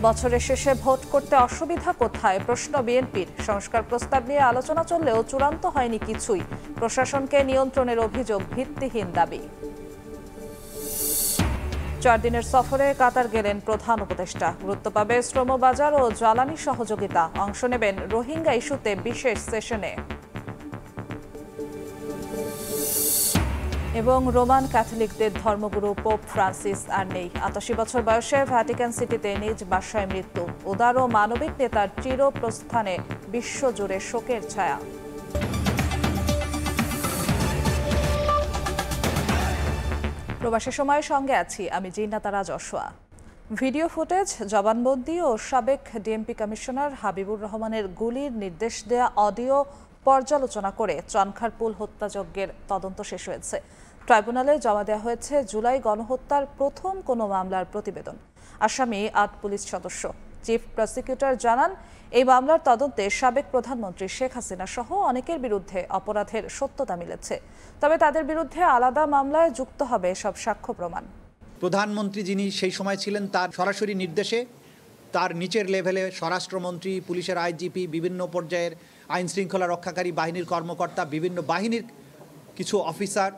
বছরের শেষে ভোট করতে অসুবিধা কোথায় প্রশ্ন বিএনপির। সংস্কার প্রস্তাব নিয়ে আলোচনা চললেও চূড়ান্ত হয়নি কিছুই। প্রশাসনকে নিয়ন্ত্রণের অভিযোগ ভিত্তিহীন দাবি। 4 দিনের সফরে কাতার গেলেন প্রধান উপদেষ্টা। গুরুত্ব পাবে শ্রমবাজার ও জ্বালানি সহযোগিতা। অংশ নেবেন রোহিঙ্গা ইস্যুতে বিশেষ সেশনে। এবং রোমান ক্যাথলিকদের ধর্মগুরু পোপ ফ্রান্সিস আর নেই। ৮৮ বছর বয়সে ভ্যাটিকান সিটিতে নিজ বাসায় মৃত্যু। উদার ও মানবিক নেতার চিরপ্রস্থানে বিশ্বজুড়ে শোকের ছায়া। প্রবাসী সময়ের সঙ্গে আছি আমি জিন্নাতারা যশোয়া। ভিডিও ফুটেজ, জবানবন্দি ও সাবেক ডিএমপি কমিশনার হাবিবুর রহমানের গুলির নির্দেশ দেয়া অডিও পর্যালোচনা করে চনখারপুল হত্যাযজ্ঞের তদন্ত শেষ হয়েছে। ট্রাইব্যুনালে জমা দেওয়া হয়েছে জুলাই গণহত্যার প্রথম কোনো মামলার প্রতিবেদন। আসামি ৮ পুলিশ সদস্য। চিফ প্রসিকিউটর জানান, এই মামলার তদন্তে সাবেক প্রধানমন্ত্রী শেখ হাসিনা সহ অনেকের বিরুদ্ধে অপরাধের সত্যতা মিলেছে। তবে তাদের বিরুদ্ধে আলাদা মামলায় যুক্ত হবে সব সাক্ষ্য প্রমাণ। প্রধানমন্ত্রী যিনি সেই সময় ছিলেন, তার সরাসরি নির্দেশে তার নিচের লেভেলে স্বরাষ্ট্রমন্ত্রী, পুলিশের আইজিপি, বিভিন্ন পর্যায়ের আইন শৃঙ্খলা রক্ষাকারী বাহিনীর কর্মকর্তা, বিভিন্ন বাহিনীর কিছু অফিসার,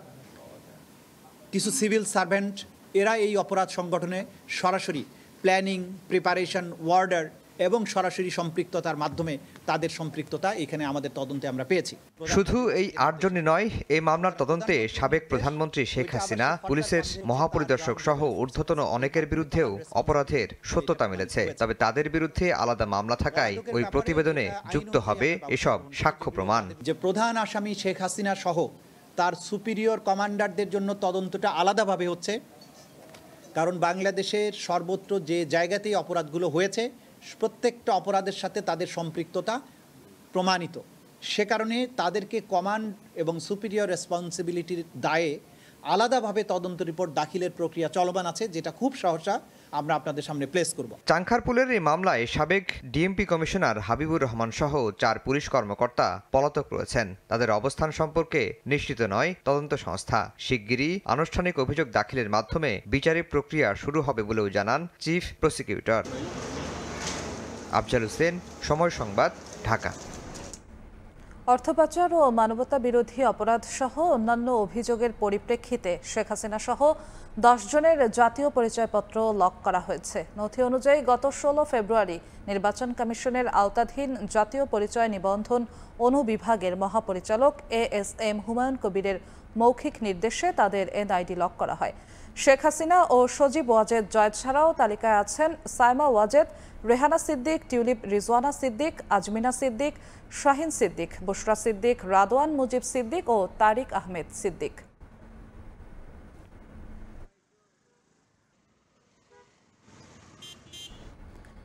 কিছু সিভিল সার্ভেন্ট, এরা এই অপরাধ সংগঠনে সরাসরি প্ল্যানিং, প্রিপারেশন, ওয়ার্ডার এবং সরাসরি সম্পৃক্ততার মাধ্যমে তাদের সম্পৃক্ততা এখানে আমাদের তদন্তে আমরা পেয়েছি। শুধু এই 8 জনই নয়, এই মামলার তদন্তে সাবেক প্রধানমন্ত্রী শেখ হাসিনা, পুলিশের মহাপরিদর্শক সহ ঊর্ধ্বতন অনেকের বিরুদ্ধেও অপরাধের সত্যতা মিলেছে। তবে তাদের বিরুদ্ধে আলাদা মামলা থাকায় ওই প্রতিবেদনে যুক্ত হবে এসব সাক্ষ্য প্রমাণ। যে প্রধান আসামি শেখ হাসিনা সহ তার সুপিরিয়র কমান্ডারদের জন্য তদন্তটা আলাদাভাবে হচ্ছে, কারণ বাংলাদেশের সর্বত্র যে জায়গাতেই অপরাধগুলো হয়েছে প্রত্যেকটা অপরাধের সাথে তাদের সম্পৃক্ততা প্রমাণিত। সে কারণে তাদেরকে কমান্ড এবং সুপিরিয়র রেসপন্সিবিলিটির দায়ে আলাদাভাবে তদন্ত রিপোর্ট দাখিলের প্রক্রিয়া চলমান আছে, যেটা খুব সহসা আমরা আপনাদের সামনে প্লেস করব। চাংখারপুলের এই মামলায় সাবেক ডিএমপি কমিশনার হাবিবুর রহমান সহ 4 পুলিশ কর্মকর্তা পলাতক রয়েছেন। তাদের অবস্থান সম্পর্কে নিশ্চিত নয় তদন্ত সংস্থা। শিগগিরই আনুষ্ঠানিক অভিযোগ দাখিলের মাধ্যমে বিচারিক প্রক্রিয়া শুরু হবে বলেও জানান চিফ প্রসিকিউটর। আফজাল হোসেন, সময় সংবাদ, ঢাকা। অর্থ পাচার ও মানবতা বিরোধী অপরাধ সহ অন্যান্য অভিযোগের পরিপ্রেক্ষিতে শেখ হাসিনা সহ 10 জনের জাতীয় পরিচয়পত্র লক করা হয়েছে। নথি অনুযায়ী গত 16 ফেব্রুয়ারি নির্বাচন কমিশনের আওতাধীন জাতীয় পরিচয় নিবন্ধন অনুবিভাগের মহাপরিচালক ASM হুমায়ুন কবিরের মৌখিক নির্দেশে তাদের এনআইডি লক করা হয়। শেখ হাসিনা ও সজীব ওয়াজেদ জয়েদ ছাড়াও তালিকায় আছেন সাইমা ওয়াজেদ, রেহানা সিদ্দিক, টিউলিপ রিজওয়ানা সিদ্দিক, আজমিনা সিদ্দিক, শাহিন সিদ্দিক, বুশরা সিদ্দিক, রাদওয়ান মুজিব সিদ্দিক ও তারিক আহমেদ সিদ্দিক।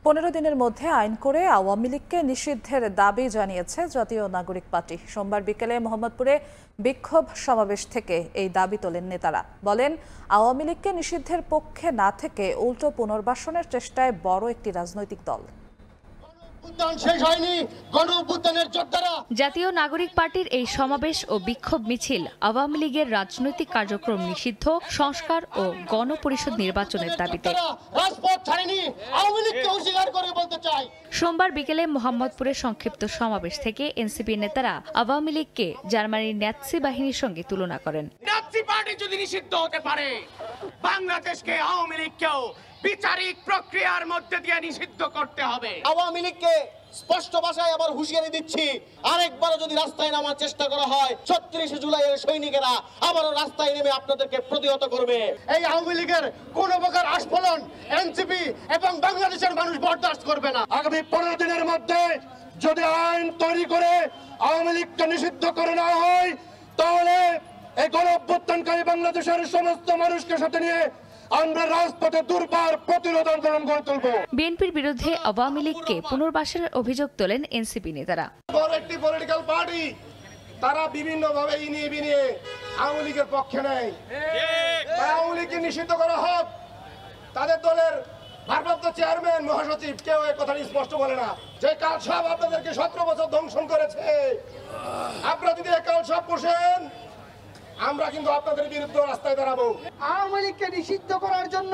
পনেরো দিনের মধ্যে আইন করে আওয়ামী লীগকে নিষিদ্ধের দাবি জানিয়েছে জাতীয় নাগরিক পার্টি। সোমবার বিকেলে মোহাম্মদপুরে বিক্ষোভ সমাবেশ থেকে এই দাবি তোলেন নেতারা। বলেন, আওয়ামী লীগকে নিষিদ্ধের পক্ষে না থেকে উল্টো পুনর্বাসনের চেষ্টায় বড় একটি রাজনৈতিক দল। জাতীয় নাগরিক পার্টির এই সমাবেশ ও বিক্ষোভ মিছিল আওয়ামী লীগের রাজনৈতিক কার্যক্রম নিষিদ্ধ, সংস্কার ও গণপরিষদ নির্বাচনের দাবিতে। সোমবার বিকেলে মোহাম্মদপুরের সংক্ষিপ্ত সমাবেশ থেকে এনসিপি নেতারা আওয়ামী লীগকে জার্মানির ন্যাৎসি বাহিনীর সঙ্গে তুলনা করেন। ন্যাৎসি পার্টি যদি নিষিদ্ধ হতে পারে, বাংলাদেশকে আওয়ামী লীগকেও বিচারিক প্রক্রিয়ার মধ্যে দিয়ে নিষিদ্ধ করতে হবে। আওয়ামী লীগকে স্পষ্ট ভাষায় আবার হুঁশিয়ারি দিচ্ছি, আরেকবার যদি রাস্তায় নামার চেষ্টা করা হয় 36 জুলাইয়ের সৈনিকেরা আবারও রাস্তায় নেমে আপনাদেরকে প্রতিহত করবে। এই আওয়ামী লীগের কোন প্রকার আস্ফলন এনসিপি এবং বাংলাদেশের মানুষ বরদাস্ত করবে না। আগামী 15 দিনের মধ্যে যদি আইন তৈরি করে আওয়ামী লীগকে নিষিদ্ধ করে না হয়, তাহলে এই গণঅভ্যুত্থানকারী বাংলাদেশের সমস্ত মানুষকে সাথে নিয়ে আমরা রাজপথে দুর্বার প্রতিরোধ আন্দোলন গড়ে তুলব। বিএনপির বিরুদ্ধে আওয়ামী লীগকে পুনর্বাসনের অভিযোগ তোলেন এনসিপি নেতারা। বড় একটি পলিটিক্যাল পার্টি, তারা বিভিন্ন ভাবে ইনিয়ে বিনিয়ে আওয়ামী লীগের পক্ষে নেয়। আওয়ামী লীগকে নিষিদ্ধ করা হোক, তাদের দলের ভারপ্রাপ্ত চেয়ারম্যান, মহাসচিব কেউ এই কথা স্পষ্ট বলে না। যে কাল সব আপনাদেরকে 17 বছর ধ্বংসন করেছে, আপনারা যদি এই কাল সব বসেন, আমরা কিন্তু আপনাদের বিরুদ্ধে রাস্তায় দাঁড়াবো। আওয়ামী লীগকে নিষিদ্ধ করার জন্য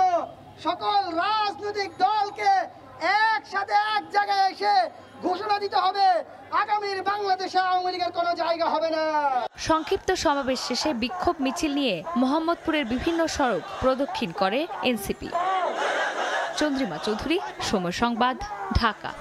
সকল রাজনৈতিক দলকে এসে ঘোষণা দিতে হবে আগামীর বাংলাদেশে আওয়ামী লীগের কোনো জায়গা হবে না। সংক্ষিপ্ত সমাবেশ শেষে বিক্ষোভ মিছিল নিয়ে মোহাম্মদপুরের বিভিন্ন সড়ক প্রদক্ষিণ করে এনসিপি। চন্দ্রিমা চৌধুরী, সময় সংবাদ, ঢাকা।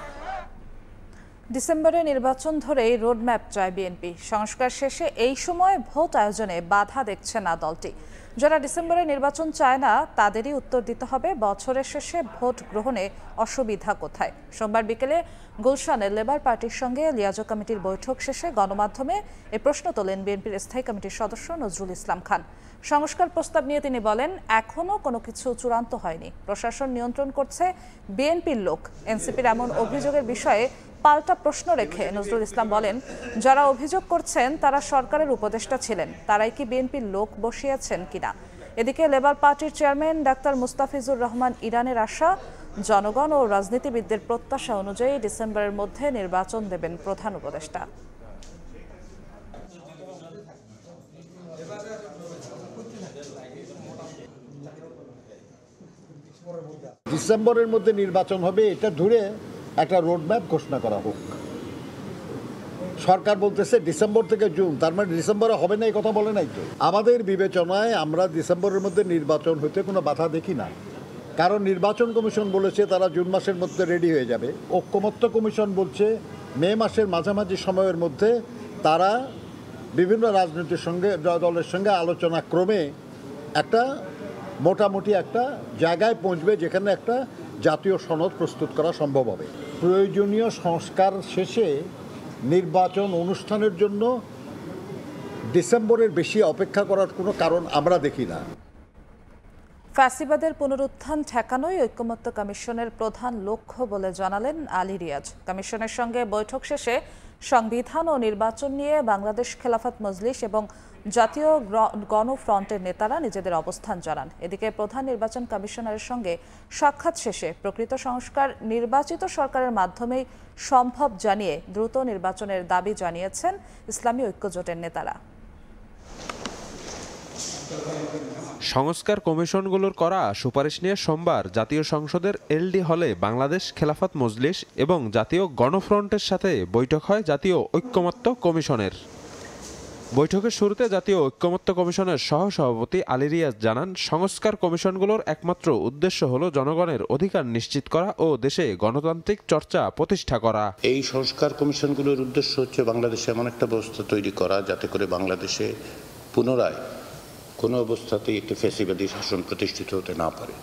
ডিসেম্বরে নির্বাচন ধরেই রোডম্যাপ চায় বিএনপি। সংস্কার শেষে এই সময় ভোট আয়োজনে বাধা দেখছে না দলটি। যারা ডিসেম্বরে নির্বাচন চায় না তাদেরই উত্তর দিতে হবে বছরের শেষে ভোট গ্রহণে অসুবিধা কোথায়। সোমবার বিকেলে গুলশানে লেবার পার্টির সঙ্গে লিয়াজো কমিটির বৈঠক শেষে গণমাধ্যমে এ প্রশ্ন তোলেন বিএনপির স্থায়ী কমিটির সদস্য নজরুল ইসলাম খান। সংস্কার প্রস্তাব নিয়ে তিনি বলেন, এখনও কোনো কিছু চূড়ান্ত হয়নি, প্রশাসন নিয়ন্ত্রণ করছে বিএনপির লোক। এনসিপির এমন অভিযোগের বিষয়ে পাল্টা প্রশ্ন রেখে নজরুল ইসলাম বলেন, যারা অভিযোগ করছেন তারা সরকারের উপদেষ্টা ছিলেন, তারাই কি বিএনপির লোক বসিয়েছেন কিনা। এদিকে লেবার পার্টির চেয়ারম্যান ডাক্তার মুস্তাফিজুর রহমান ইরানের আশা, জনগণ ও রাজনীতিবিদদের প্রত্যাশা অনুযায়ী ডিসেম্বরের মধ্যে নির্বাচন দেবেন প্রধান উপদেষ্টা। ডিসেম্বরের মধ্যে নির্বাচন হবে এটা ধরে একটা রোডম্যাপ ঘোষণা করা হোক। সরকার বলতেছে ডিসেম্বর থেকে জুন, তার মানে ডিসেম্বরে হবে না এই কথা বলে নাই তো। আমাদের বিবেচনায় আমরা ডিসেম্বরের মধ্যে নির্বাচন হতে কোনো বাধা দেখি না, কারণ নির্বাচন কমিশন বলেছে তারা জুন মাসের মধ্যে রেডি হয়ে যাবে। ঐক্যমত্য কমিশন বলছে মে মাসের মাঝামাঝি সময়ের মধ্যে তারা বিভিন্ন রাজনীতির সঙ্গে দলের সঙ্গে আলোচনা ক্রমে একটা মোটামুটি একটা জায়গায় পৌঁছবে যেখানে একটা জাতীয় সনদ প্রস্তুত করা সম্ভব হবে। প্রয়োজনীয় সংস্কার শেষে নির্বাচন অনুষ্ঠানের জন্য ডিসেম্বরের বেশি অপেক্ষা করার কোনো কারণ আমরা দেখি না। ফ্যাসিবাদের পুনরুত্থান ঠেকানোই ঐক্যমত্য কমিশনের প্রধান লক্ষ্য বলে জানালেন আলী রিয়াজ। কমিশনের সঙ্গে বৈঠক শেষে সংবিধান ও নির্বাচন নিয়ে বাংলাদেশ খেলাফত মজলিস এবং জাতীয় গণফ্রন্টের নেতারা নিজেদের অবস্থান জানান। এদিকে প্রধান নির্বাচন কমিশনারের সঙ্গে সাক্ষাৎ শেষে প্রকৃত সংস্কার নির্বাচিত সরকারের মাধ্যমেই সম্ভব জানিয়ে দ্রুত নির্বাচনের দাবি জানিয়েছেন ইসলামী ঐক্যজোটের নেতারা। সংস্কার কমিশনগুলোর করা সুপারিশ নিয়ে সোমবার জাতীয় সংসদের এলডি হলে বাংলাদেশ খেলাফত মজলিস এবং জাতীয় গণফ্রন্টের সাথে বৈঠক হয় জাতীয় ঐক্যমত্য কমিশনের। বৈঠকের শুরুতে জাতীয় ঐক্যমত্য কমিশনের সহসভাপতি আলী রিয়াজ জানান, সংস্কার কমিশনগুলোর একমাত্র উদ্দেশ্য হলো জনগণের অধিকার নিশ্চিত করা ও দেশে গণতান্ত্রিক চর্চা প্রতিষ্ঠা করা। এই সংস্কার কমিশনগুলোর উদ্দেশ্য হচ্ছে বাংলাদেশে এমন একটা ব্যবস্থা তৈরি করা যাতে করে বাংলাদেশে পুনরায় কোনো অবস্থাতেই একটি ফ্যাসিবাদী শাসন প্রতিষ্ঠিত হতে না পারে।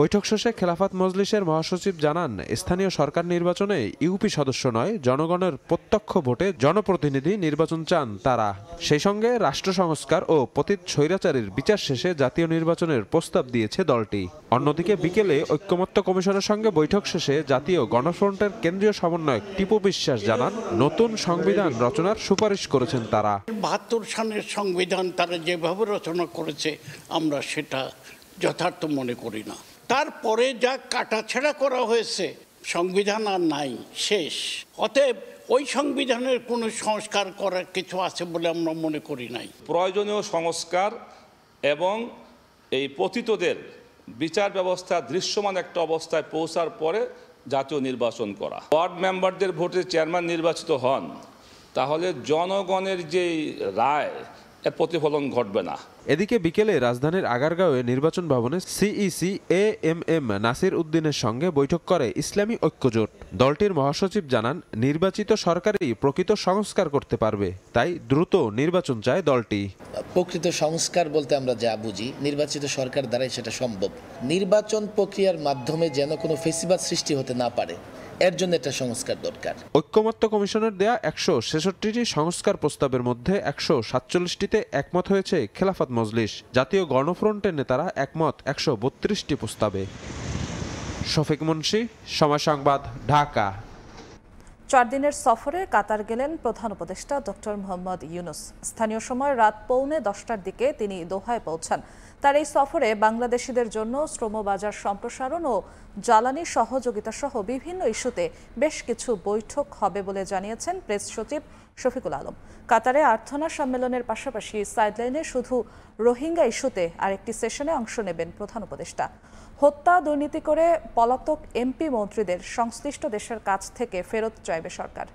বৈঠক শেষে খেলাফত মজলিসের মহাসচিব জানান, স্থানীয় সরকার নির্বাচনে ইউপি সদস্য নয়, জনগণের প্রত্যক্ষ ভোটে জনপ্রতিনিধি নির্বাচন চান তারা। সেই সঙ্গে রাষ্ট্র সংস্কার ও পতিত স্বৈরাচারীর বিচার শেষে জাতীয় নির্বাচনের প্রস্তাব দিয়েছে দলটি। অন্যদিকে বিকেলে ঐক্যমত্য কমিশনের সঙ্গে বৈঠক শেষে জাতীয় গণফ্রন্টের কেন্দ্রীয় সমন্বয়ক টিপু বিশ্বাস জানান, নতুন সংবিধান রচনার সুপারিশ করেছেন তারা। ৭২ সালের সংবিধান তারা যেভাবে রচনা করেছে আমরা সেটা যথার্থ মনে করি না। তারপরে যা কাটাছেঁড়া করা হয়েছে, সংবিধান আর নাই, শেষ। অতএব ওই সংবিধানের কোনো সংস্কার করার কিছু আছে বলে আমরা মনে করি নাই। প্রয়োজনীয় সংস্কার এবং এই পতিতদের বিচার ব্যবস্থা দৃশ্যমান একটা অবস্থায় পৌঁছার পরে জাতীয় নির্বাচন করা। ওয়ার্ড মেম্বারদের ভোটে চেয়ারম্যান নির্বাচিত হন, তাহলে জনগণের যে রায় এর প্রতিফলন ঘটবে না। এদিকে বিকেলে রাজধানীর আগারগাঁওয়ে নির্বাচন ভবনে সিইসি এএমএম নাসির উদ্দিনের সঙ্গে বৈঠক করে ইসলামী ঐক্যজোট। দলটির মহাসচিব জানান, নির্বাচিত সরকারই প্রকৃত সংস্কার করতে পারবে, তাই দ্রুত নির্বাচন চায় দলটি। প্রকৃত সংস্কার বলতে আমরা যা বুঝি, নির্বাচিত সরকার দ্বারাই সেটা সম্ভব। নির্বাচন প্রক্রিয়ার মাধ্যমে যেন কোনো ফেসিবাদ সৃষ্টি হতে না পারে, এর জন্য একটা সংস্কার দরকার। ঐক্যমত্য কমিশনের দেয়া ১৬৬টি সংস্কার প্রস্তাবের মধ্যে ১৪৭টিতে একমত হয়েছে খেলাফত মজলিস। জাতীয় গণফ্রন্টের নেতারা একমত ১৩২টি প্রস্তাবে। শফিক মুন্সি, সময় সংবাদ, ঢাকা। ৪ দিনের সফরে কাতার গেলেন প্রধান উপদেষ্টা ডক্টর মোহাম্মদ ইউনূস। স্থানীয় সময় রাত 9:45টার দিকে তিনি দোহায় পৌঁছান। তার এই সফরে বাংলাদেশিদের জন্য শ্রমবাজার সম্প্রসারণ ও জ্বালানি সহযোগিতা সহ বিভিন্ন ইস্যুতে বেশ কিছু বৈঠক হবে বলে জানিয়েছেন প্রেস সচিব শফিকুল আলম। কাতারে আর্থনা সম্মেলনের পাশাপাশি সাইডলাইনে শুধু রোহিঙ্গা ইস্যুতে আরেকটি সেশনে অংশ নেবেন প্রধান উপদেষ্টা। হত্যা দুর্নীতি করে পলাতক এমপি মন্ত্রীদের সংশ্লিষ্ট দেশের কাছ থেকে ফেরত চাইবে সরকার।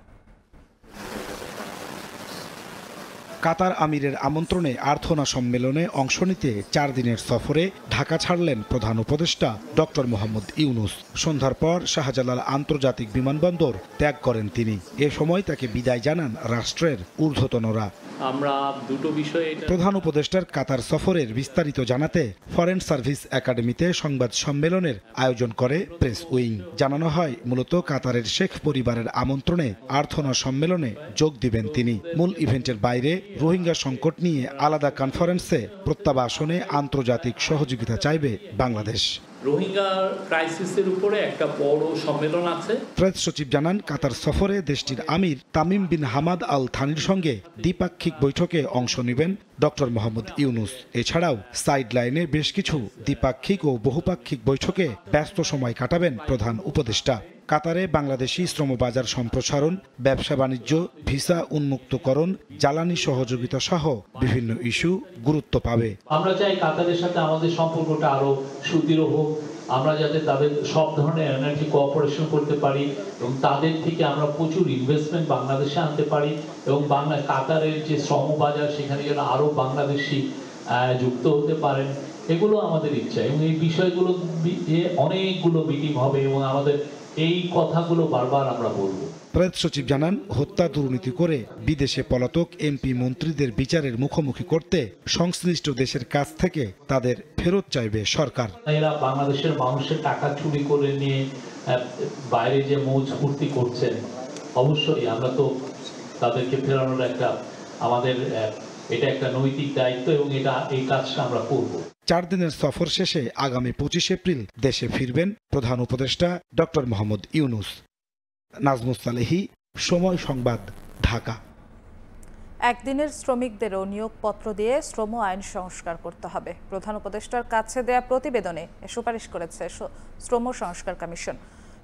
কাতার আমিরের আমন্ত্রণে আর্থনা সম্মেলনে অংশ নিতে 4 দিনের সফরে ঢাকা ছাড়লেন প্রধান উপদেষ্টা ডক্টর মোহাম্মদ ইউনূস। সন্ধ্যার পর শাহজালাল আন্তর্জাতিক বিমানবন্দর ত্যাগ করেন তিনি। এ সময় তাকে বিদায় জানান রাষ্ট্রের ঊর্ধ্বতনরা। আমরা দুটো বিষয়ে প্রধান উপদেষ্টার কাতার সফরের বিস্তারিত জানাতে ফরেন সার্ভিস একাডেমিতে সংবাদ সম্মেলনের আয়োজন করে প্রেস উইং। জানানো হয় মূলত কাতারের শেখ পরিবারের আমন্ত্রণে আর্থনা সম্মেলনে যোগ দিবেন তিনি। মূল ইভেন্টের বাইরে রোহিঙ্গা সংকট নিয়ে আলাদা কনফারেন্সে প্রত্যাবাসনে আন্তর্জাতিক সহযোগিতা চাইবে বাংলাদেশ। রোহিঙ্গা ক্রাইসিসের উপরে একটা বড় সম্মেলন আছে। প্রেস সচিব জানান কাতার সফরে দেশটির আমির তামিম বিন হামাদ আল থানির সঙ্গে দ্বিপাক্ষিক বৈঠকে অংশ নেবেন ডক্টর মোহাম্মদ ইউনূস। এছাড়াও সাইড লাইনে বেশ কিছু দ্বিপাক্ষিক ও বহুপাক্ষিক বৈঠকে ব্যস্ত সময় কাটাবেন প্রধান উপদেষ্টা। কাতারে বাংলাদেশি শ্রমবাজার সম্প্রসারণ, ব্যবসা বাণিজ্য, ভিসা উন্মুক্তকরণ, জ্বালানি সহযোগিতা সহ বিভিন্ন ইস্যু গুরুত্ব পাবে। আমরা চাই কাতারের সাথে আমাদের সম্পর্কটা আরো সুদৃঢ় হোক। আমরা যাতে তাদের সব ধরনের এনার্জি কোঅপারেশন করতে পারি এবং তাদের থেকে আমরা প্রচুর ইনভেস্টমেন্ট বাংলাদেশে আনতে পারি এবং কাতারের যে শ্রমবাজার সেখানে যেন আরো বাংলাদেশি যুক্ত হতে পারেন, এগুলো আমাদের ইচ্ছা। এবং এই বিষয়গুলো অনেকগুলো মিটিং হবে এবং আমাদের এই কথাগুলো বারবার আমরা বলবো। প্রেস সচিব জানান হত্যা দুর্নীতি করে বিদেশে পলাতক এমপি মন্ত্রীদের বিচারের মুখোমুখি করতে সংশ্লিষ্ট দেশের কাছ থেকে তাদের ফেরত চাইবে সরকার। এরা বাংলাদেশের মানুষের টাকা চুরি করে নিয়ে বাইরে যে মৌজ ফুর্তি করছেন, অবশ্যই আমরা তো তাদেরকে ফেরানোর আমাদের এটা একটা নৈতিক দায়িত্ব এবং এই কাজটা আমরা করব। 4 দিনের সফর শেষে আগামী 25 এপ্রিল দেশে ফিরবেন প্রধান উপদেষ্টা ডক্টর মোহাম্মদ ইউনূস। নাজমুস সালেহী, সময় সংবাদ, ঢাকা। একদিনের শ্রমিকদেরও নিয়োগপত্র দিয়ে শ্রম আইন সংস্কার করতে হবে। প্রধান উপদেষ্টার কাছে দেয়া প্রতিবেদনে সুপারিশ করেছে শ্রম সংস্কার কমিশন।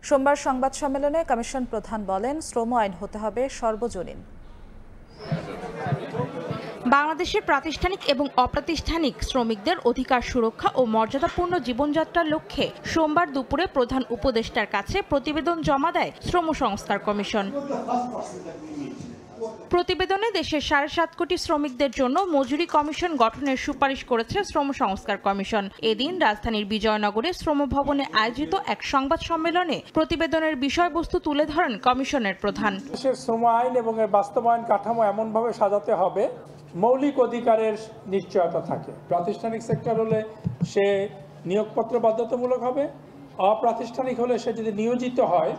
সোমবার সংবাদ সম্মেলনে কমিশন প্রধান বলেন, শ্রম আইন হতে হবে সর্বজনীন। বাংলাদেশের প্রাতিষ্ঠানিক এবং অপ্রাতিষ্ঠানিক শ্রমিকদের অধিকার সুরক্ষা ও মর্যাদাপূর্ণ জীবনযাত্রার লক্ষ্যে সোমবার দুপুরে প্রধান উপদেষ্টার কাছে প্রতিবেদন জমা দেয় শ্রম সংস্কার কমিশন। প্রতিবেদনে দেশের 7.5 কোটি শ্রমিকদের জন্য মজুরি কমিশন গঠনের সুপারিশ করেছে শ্রম সংস্কার কমিশন। এদিন রাজধানীর বিজয়নগরে শ্রম ভবনে আয়োজিত এক সংবাদ সম্মেলনে প্রতিবেদনের বিষয়বস্তু তুলে ধরেন কমিশনের প্রধান। দেশের শ্রম আইন এবং এর বাস্তবায়ন কাঠামো এমনভাবে সাজাতে হবে মৌলিক অধিকারের নিশ্চয়তা থাকে। প্রাতিষ্ঠানিক সেক্টর হলে সে নিয়োগপত্র বাধ্যতামূলক হবে, অপ্রাতিষ্ঠানিক হলে সে যদি নিয়োজিত হয়,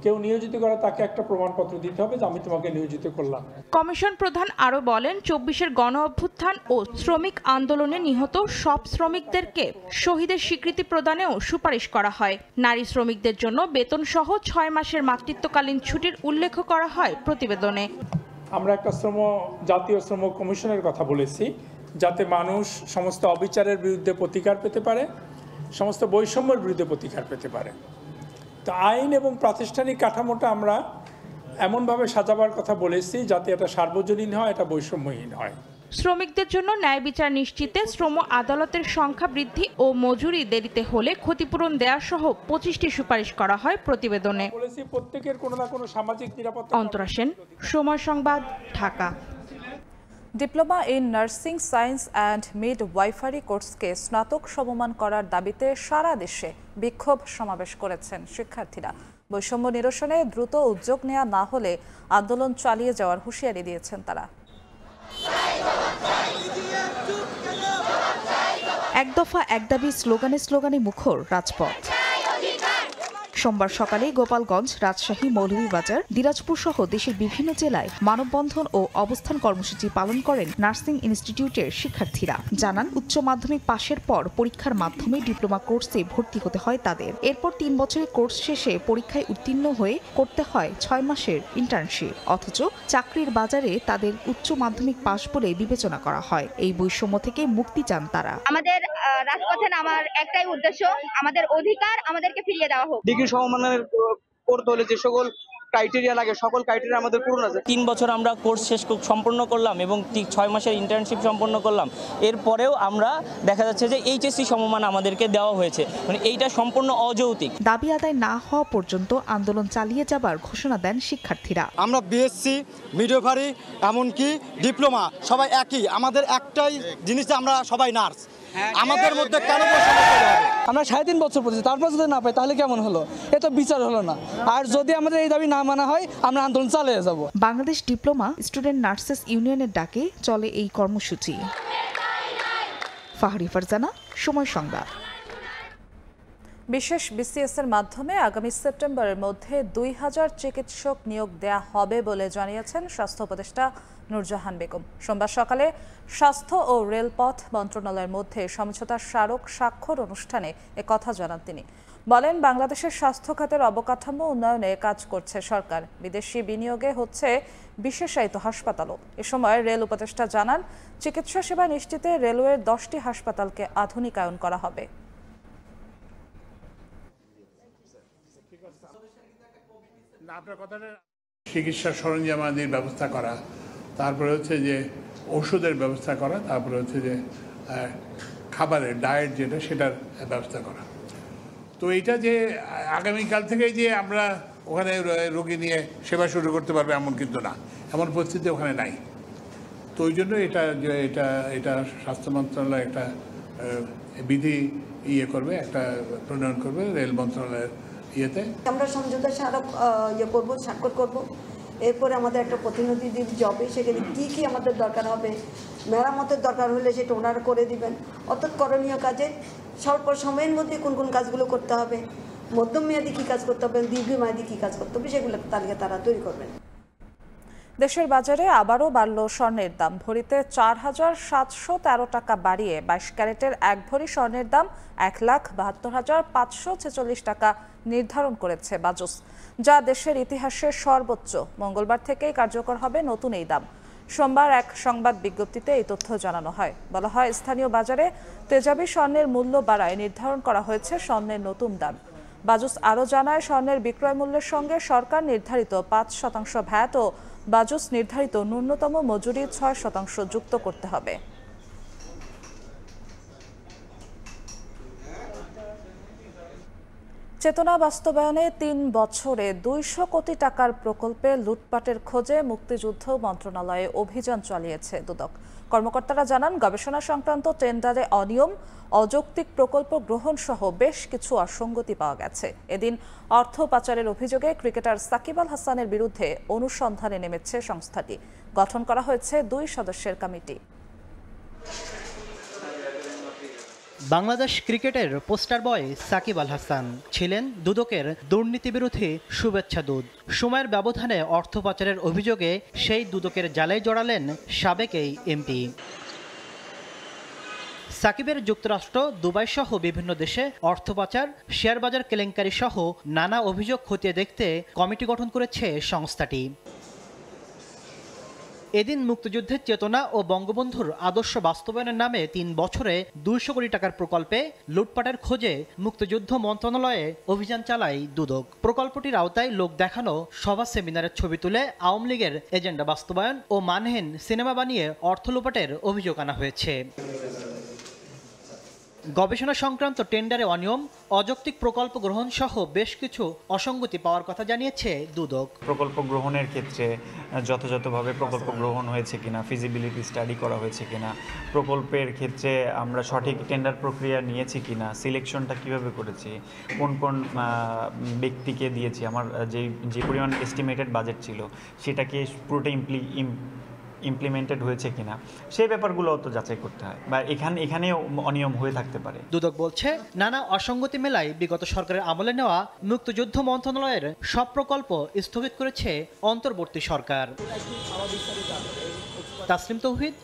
কেউ নিয়োজিত করে তাকে একটা প্রমাণপত্র দিতে হবে যে আমি তোমাকে নিয়োজিত করলাম। কমিশন প্রধান আরো বলেন, 24-এর গণ অভ্যুত্থান ও শ্রমিক আন্দোলনে নিহত সব শ্রমিকদেরকে শহীদের স্বীকৃতি প্রদানেও সুপারিশ করা হয়। নারী শ্রমিকদের জন্য বেতন সহ 6 মাসের মাতৃত্বকালীন ছুটির উল্লেখ করা হয় প্রতিবেদনে। আমরা একটা জাতীয় শ্রম কমিশনের কথা বলেছি, যাতে মানুষ সমস্ত অবিচারের বিরুদ্ধে প্রতিকার পেতে পারে, সমস্ত বৈষম্যের বিরুদ্ধে প্রতিকার পেতে পারে। তো আইন এবং প্রাতিষ্ঠানিক কাঠামোটা আমরা এমনভাবে সাজাবার কথা বলেছি যাতে এটা সার্বজনীন হয়, এটা বৈষম্যহীন হয়। শ্রমিকদের জন্য ন্যায় বিচার নিশ্চিতে শ্রম আদালতের সংখ্যা বৃদ্ধি ও মজুরি দেরিতে হলে ক্ষতিপূরণ দেয়া সহ 25টি সুপারিশ করা হয় প্রতিবেদনে। প্রত্যেকের কোনো না কোনো সামাজিক নিরাপত্তা। Antara Sen, Somoy Sangbad, Dhaka. Diploma in nursing science and midwifery কোর্সকে স্নাতক সমমান করার দাবিতে সারা দেশে বিক্ষোভ সমাবেশ করেছেন শিক্ষার্থীরা। বৈষম্য নিরসনে দ্রুত উদ্যোগ নেওয়া না হলে আন্দোলন চালিয়ে যাওয়ার হুঁশিয়ারি দিয়েছেন তারা। এক দফা এক দাবি স্লোগানে মুখর রাজপথ। সোমবার সকালে গোপালগঞ্জ, রাজশাহী, মৌলভীবাজার, দিনাজপুর সহ দেশের বিভিন্ন জেলায় মানববন্ধন ও অবস্থান কর্মসূচি পালন করেন নার্সিং ইনস্টিটিউটের শিক্ষার্থীরা। জানান, উচ্চ মাধ্যমিক পাশের পর পরীক্ষার মাধ্যমে ডিপ্লোমা কোর্সে ভর্তি হতে হয় তাদের। এরপর 3 বছরের কোর্স শেষে পরীক্ষায় উত্তীর্ণ হয়ে করতে হয় 6 মাসের ইন্টার্নশিপ। অথচ চাকরির বাজারে তাদের উচ্চ মাধ্যমিক পাশ বলে বিবেচনা করা হয়। এই বৈষম্য থেকে মুক্তি চান তারা। আমাদের রাজপথে নামার একটাই উদ্দেশ্য, আমাদের অধিকার আমাদেরকে ফিরিয়ে দেওয়া হোক। ডিগ্রি সমমানের করতে হলে যে সকল ক্রাইটেরিয়া লাগে সকল ক্রাইটেরিয়া আমাদের পূরণ আছে। 3 বছর আমরা কোর্স সম্পন্ন করলাম এবং 6 মাসের ইন্টার্নশিপ সম্পন্ন করলাম, এরপরেও আমরা দেখা যাচ্ছে যে এইচএসসি সমমান আমাদেরকে দেওয়া হয়েছে, মানে এইটা সম্পূর্ণ অযৌক্তিক। দাবি আদায় না হওয়া পর্যন্ত আন্দোলন চালিয়ে যাবার ঘোষণা দেন শিক্ষার্থীরা। আমরা বিএসসি, মিডওয়াইফারি, এমনকি ডিপ্লোমা সবাই একই, আমাদের একটাই জিনিস, আমরা সবাই নার্স। আমাদের মধ্যে কেন আমরা 3.5 বছর পড়েছি, তারপর যদি না পাই তাহলে কেমন হলো? এ তো বিচার হলো না। আর যদি আমাদের এই দাবি না মানা হয় আমরা আন্দোলন চালিয়ে যাব। বাংলাদেশ ডিপ্লোমা স্টুডেন্ট নার্সেস ইউনিয়নের ডাকে চলে এই কর্মসূচি। ফাহরি ফারজানা, সময় সংবাদ। বিশেষ বিসিএস এর মাধ্যমে আগামী সেপ্টেম্বরের মধ্যে 2000 চিকিৎসক নিয়োগ দেয়া হবে বলে জানিয়েছেন স্বাস্থ্য উপদেষ্টা নূরজাহান বেগম। সোমবার সকালে স্বাস্থ্য ও রেলপথ মন্ত্রণালয়ের মধ্যে সমঝোতা স্মারক স্বাক্ষর অনুষ্ঠানে একথা জানান তিনি। বলেন, বাংলাদেশের স্বাস্থ্য খাতের অবকাঠামো উন্নয়নে কাজ করছে সরকার, বিদেশি বিনিয়োগে হচ্ছে বিশেষায়িত হাসপাতালও। এ সময় রেল উপদেষ্টা জানান, চিকিৎসা সেবা নিশ্চিতে রেলওয়ের 10টি হাসপাতালকে আধুনিকায়ন করা হবে। চিকিৎসা সরঞ্জামাদির ব্যবস্থা করা, তারপরে হচ্ছে যে ওষুধের ব্যবস্থা করা, তারপরে হচ্ছে যে খাবারের ডায়েট যেটা সেটার ব্যবস্থা করা। তো এইটা যে আগামীকাল থেকেই যে আমরা ওখানে রোগী নিয়ে সেবা শুরু করতে পারবো এমন কিন্তু না, এমন পরিস্থিতি ওখানে নাই। তো ওই জন্য এটা স্বাস্থ্য মন্ত্রণালয় একটা বিধি করবে, একটা প্রণয়ন করবে রেল মন্ত্রণালয়ের ইয়েতে। আমরা সমঝোতা স্মারক করবো, স্বাক্ষর করব। এরপরে আমাদের একটা প্রতিনিধি যাবে, সেখানে কী আমাদের দরকার হবে, মেরামতের দরকার হলে সেটা ওনারা করে দিবেন। অর্থাৎ করণীয় কাজে স্বল্প সময়ের মধ্যে কোন কোন কাজগুলো করতে হবে, মধ্যমেয়াদী কী কাজ করতে হবে, দীর্ঘমেয়াদী কী কাজ করতে হবে, সেগুলো তালিকা তারা তৈরি করবেন। দেশের বাজারে আবারও বাড়ল স্বর্ণের দাম। ভরিতে 4,713 টাকা বাড়িয়ে 22 ক্যারেটের 1 ভরি স্বর্ণের দাম 1,72,546 টাকা নির্ধারণ করেছে বাজুস, যা দেশের ইতিহাসে সর্বোচ্চ। মঙ্গলবার থেকেই কার্যকর হবে নতুন এই দাম। সোমবার এক সংবাদ বিজ্ঞপ্তিতে এই তথ্য জানানো হয়। বলা হয়, স্থানীয় বাজারে তেজাবি স্বর্ণের মূল্য বাড়ায় নির্ধারণ করা হয়েছে স্বর্ণের নতুন দাম। বাজুস আরও জানায়, স্বর্ণের বিক্রয় মূল্যের সঙ্গে সরকার নির্ধারিত 5% ভ্যাট ও বাজুস নির্ধারিত ন্যূনতম মজুরি 6% যুক্ত করতে হবে। চেতনা বাস্তবায়নে 3 বছরে 200 কোটি টাকার প্রকল্পে লুটপাটের খোঁজে মুক্তিযুদ্ধ মন্ত্রণালয়ে অভিযান চালিয়েছে দুদক। কর্মকর্তারা জানান, গবেষণা সংক্রান্ত টেন্ডারে অনিয়ম, অযৌক্তিক প্রকল্প গ্রহণ সহ বেশ কিছু অসঙ্গতি পাওয়া গেছে। এদিন অর্থ পাচারের অভিযোগে ক্রিকেটার সাকিব আল হাসানের বিরুদ্ধে অনুসন্ধানে নেমেছে সংস্থাটি। গঠন করা হয়েছে 2 সদস্যের কমিটি। বাংলাদেশ ক্রিকেটের পোস্টার বয় সাকিব আল হাসান ছিলেন দুদকের দুর্নীতিবিরোধী শুভেচ্ছা দূত। সময়ের ব্যবধানে অর্থ পাচারের অভিযোগে সেই দুদকের জালে জড়ালেন সাবেক এই এমপি। সাকিবের যুক্তরাষ্ট্র, দুবাই সহ বিভিন্ন দেশে অর্থ পাচার, শেয়ার বাজার কেলেঙ্কারি সহ নানা অভিযোগ খতিয়ে দেখতে কমিটি গঠন করেছে সংস্থাটি। এদিন মুক্তিযুদ্ধের চেতনা ও বঙ্গবন্ধুর আদর্শ বাস্তবায়নের নামে 3 বছরে 200 কোটি টাকার প্রকল্পে লুটপাটের খোঁজে মুক্তিযুদ্ধ মন্ত্রণালয়ে অভিযান চালায় দুদক। প্রকল্পটির আওতায় লোক দেখানো, সভা, সেমিনারের ছবি তুলে আওয়ামী লীগের এজেন্ডা বাস্তবায়ন ও মানহীন সিনেমা বানিয়ে অর্থ লুটপাটের অভিযোগ আনা হয়েছে। গবেষণা সংক্রান্ত টেন্ডারে অনিয়ম, অযৌক্তিক প্রকল্প গ্রহণ সহ বেশ কিছু অসঙ্গতি পাওয়ার কথা জানিয়েছে দুদক। প্রকল্প গ্রহণের ক্ষেত্রে যথাযথভাবে প্রকল্প গ্রহণ হয়েছে কিনা, ফিজিবিলিটি স্টাডি করা হয়েছে কিনা, প্রকল্পের ক্ষেত্রে আমরা সঠিক টেন্ডার প্রক্রিয়া নিয়েছি কিনা, সিলেকশনটা কিভাবে করেছি, কোন কোন ব্যক্তিকে দিয়েছি, আমার যে পরিমাণ এস্টিমেটেড বাজেট ছিল সেটাকে পুরোটা ইমপ্লিমেন্টেড হয়েছে কিনা, সেই ব্যাপারগুলো তো যাচাই করতে হয়, বা এখানে অনিয়ম হয়ে থাকতে পারে। দুদক বলছে, নানা অসঙ্গতি মেলায় বিগত সরকারের আমলে নেওয়া মুক্তিযুদ্ধ মন্ত্রণালয়ের সব প্রকল্প স্থগিত করেছে অন্তর্বর্তী সরকার। তাসলিম তৌহিদ,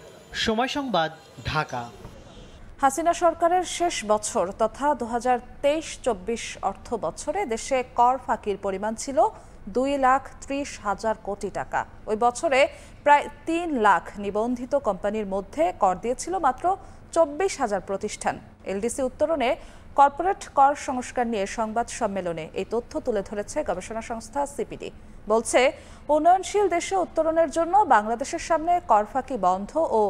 সময় সংবাদ, ঢাকা। হাসিনা সরকারের শেষ বছর তথা 2023-24 অর্থ বছরে দেশে কর ফাঁকির পরিমাণ ছিল 2,30,000 কোটি টাকা। ওই বছরে প্রায় 3 লাখ নিবন্ধিত কোম্পানির মধ্যে কর দিয়েছিল মাত্র 24,000 প্রতিষ্ঠান। এলডিসি উত্তরণে কর্পোরেট কর সংস্কার নিয়ে সংবাদ সম্মেলনে এই তথ্য তুলে ধরেছে গবেষণা সংস্থা সিপিডি। বলছে, উন্নয়নশীল দেশে উত্তরণের জন্য বাংলাদেশের সামনে কর ফাঁকি বন্ধ ও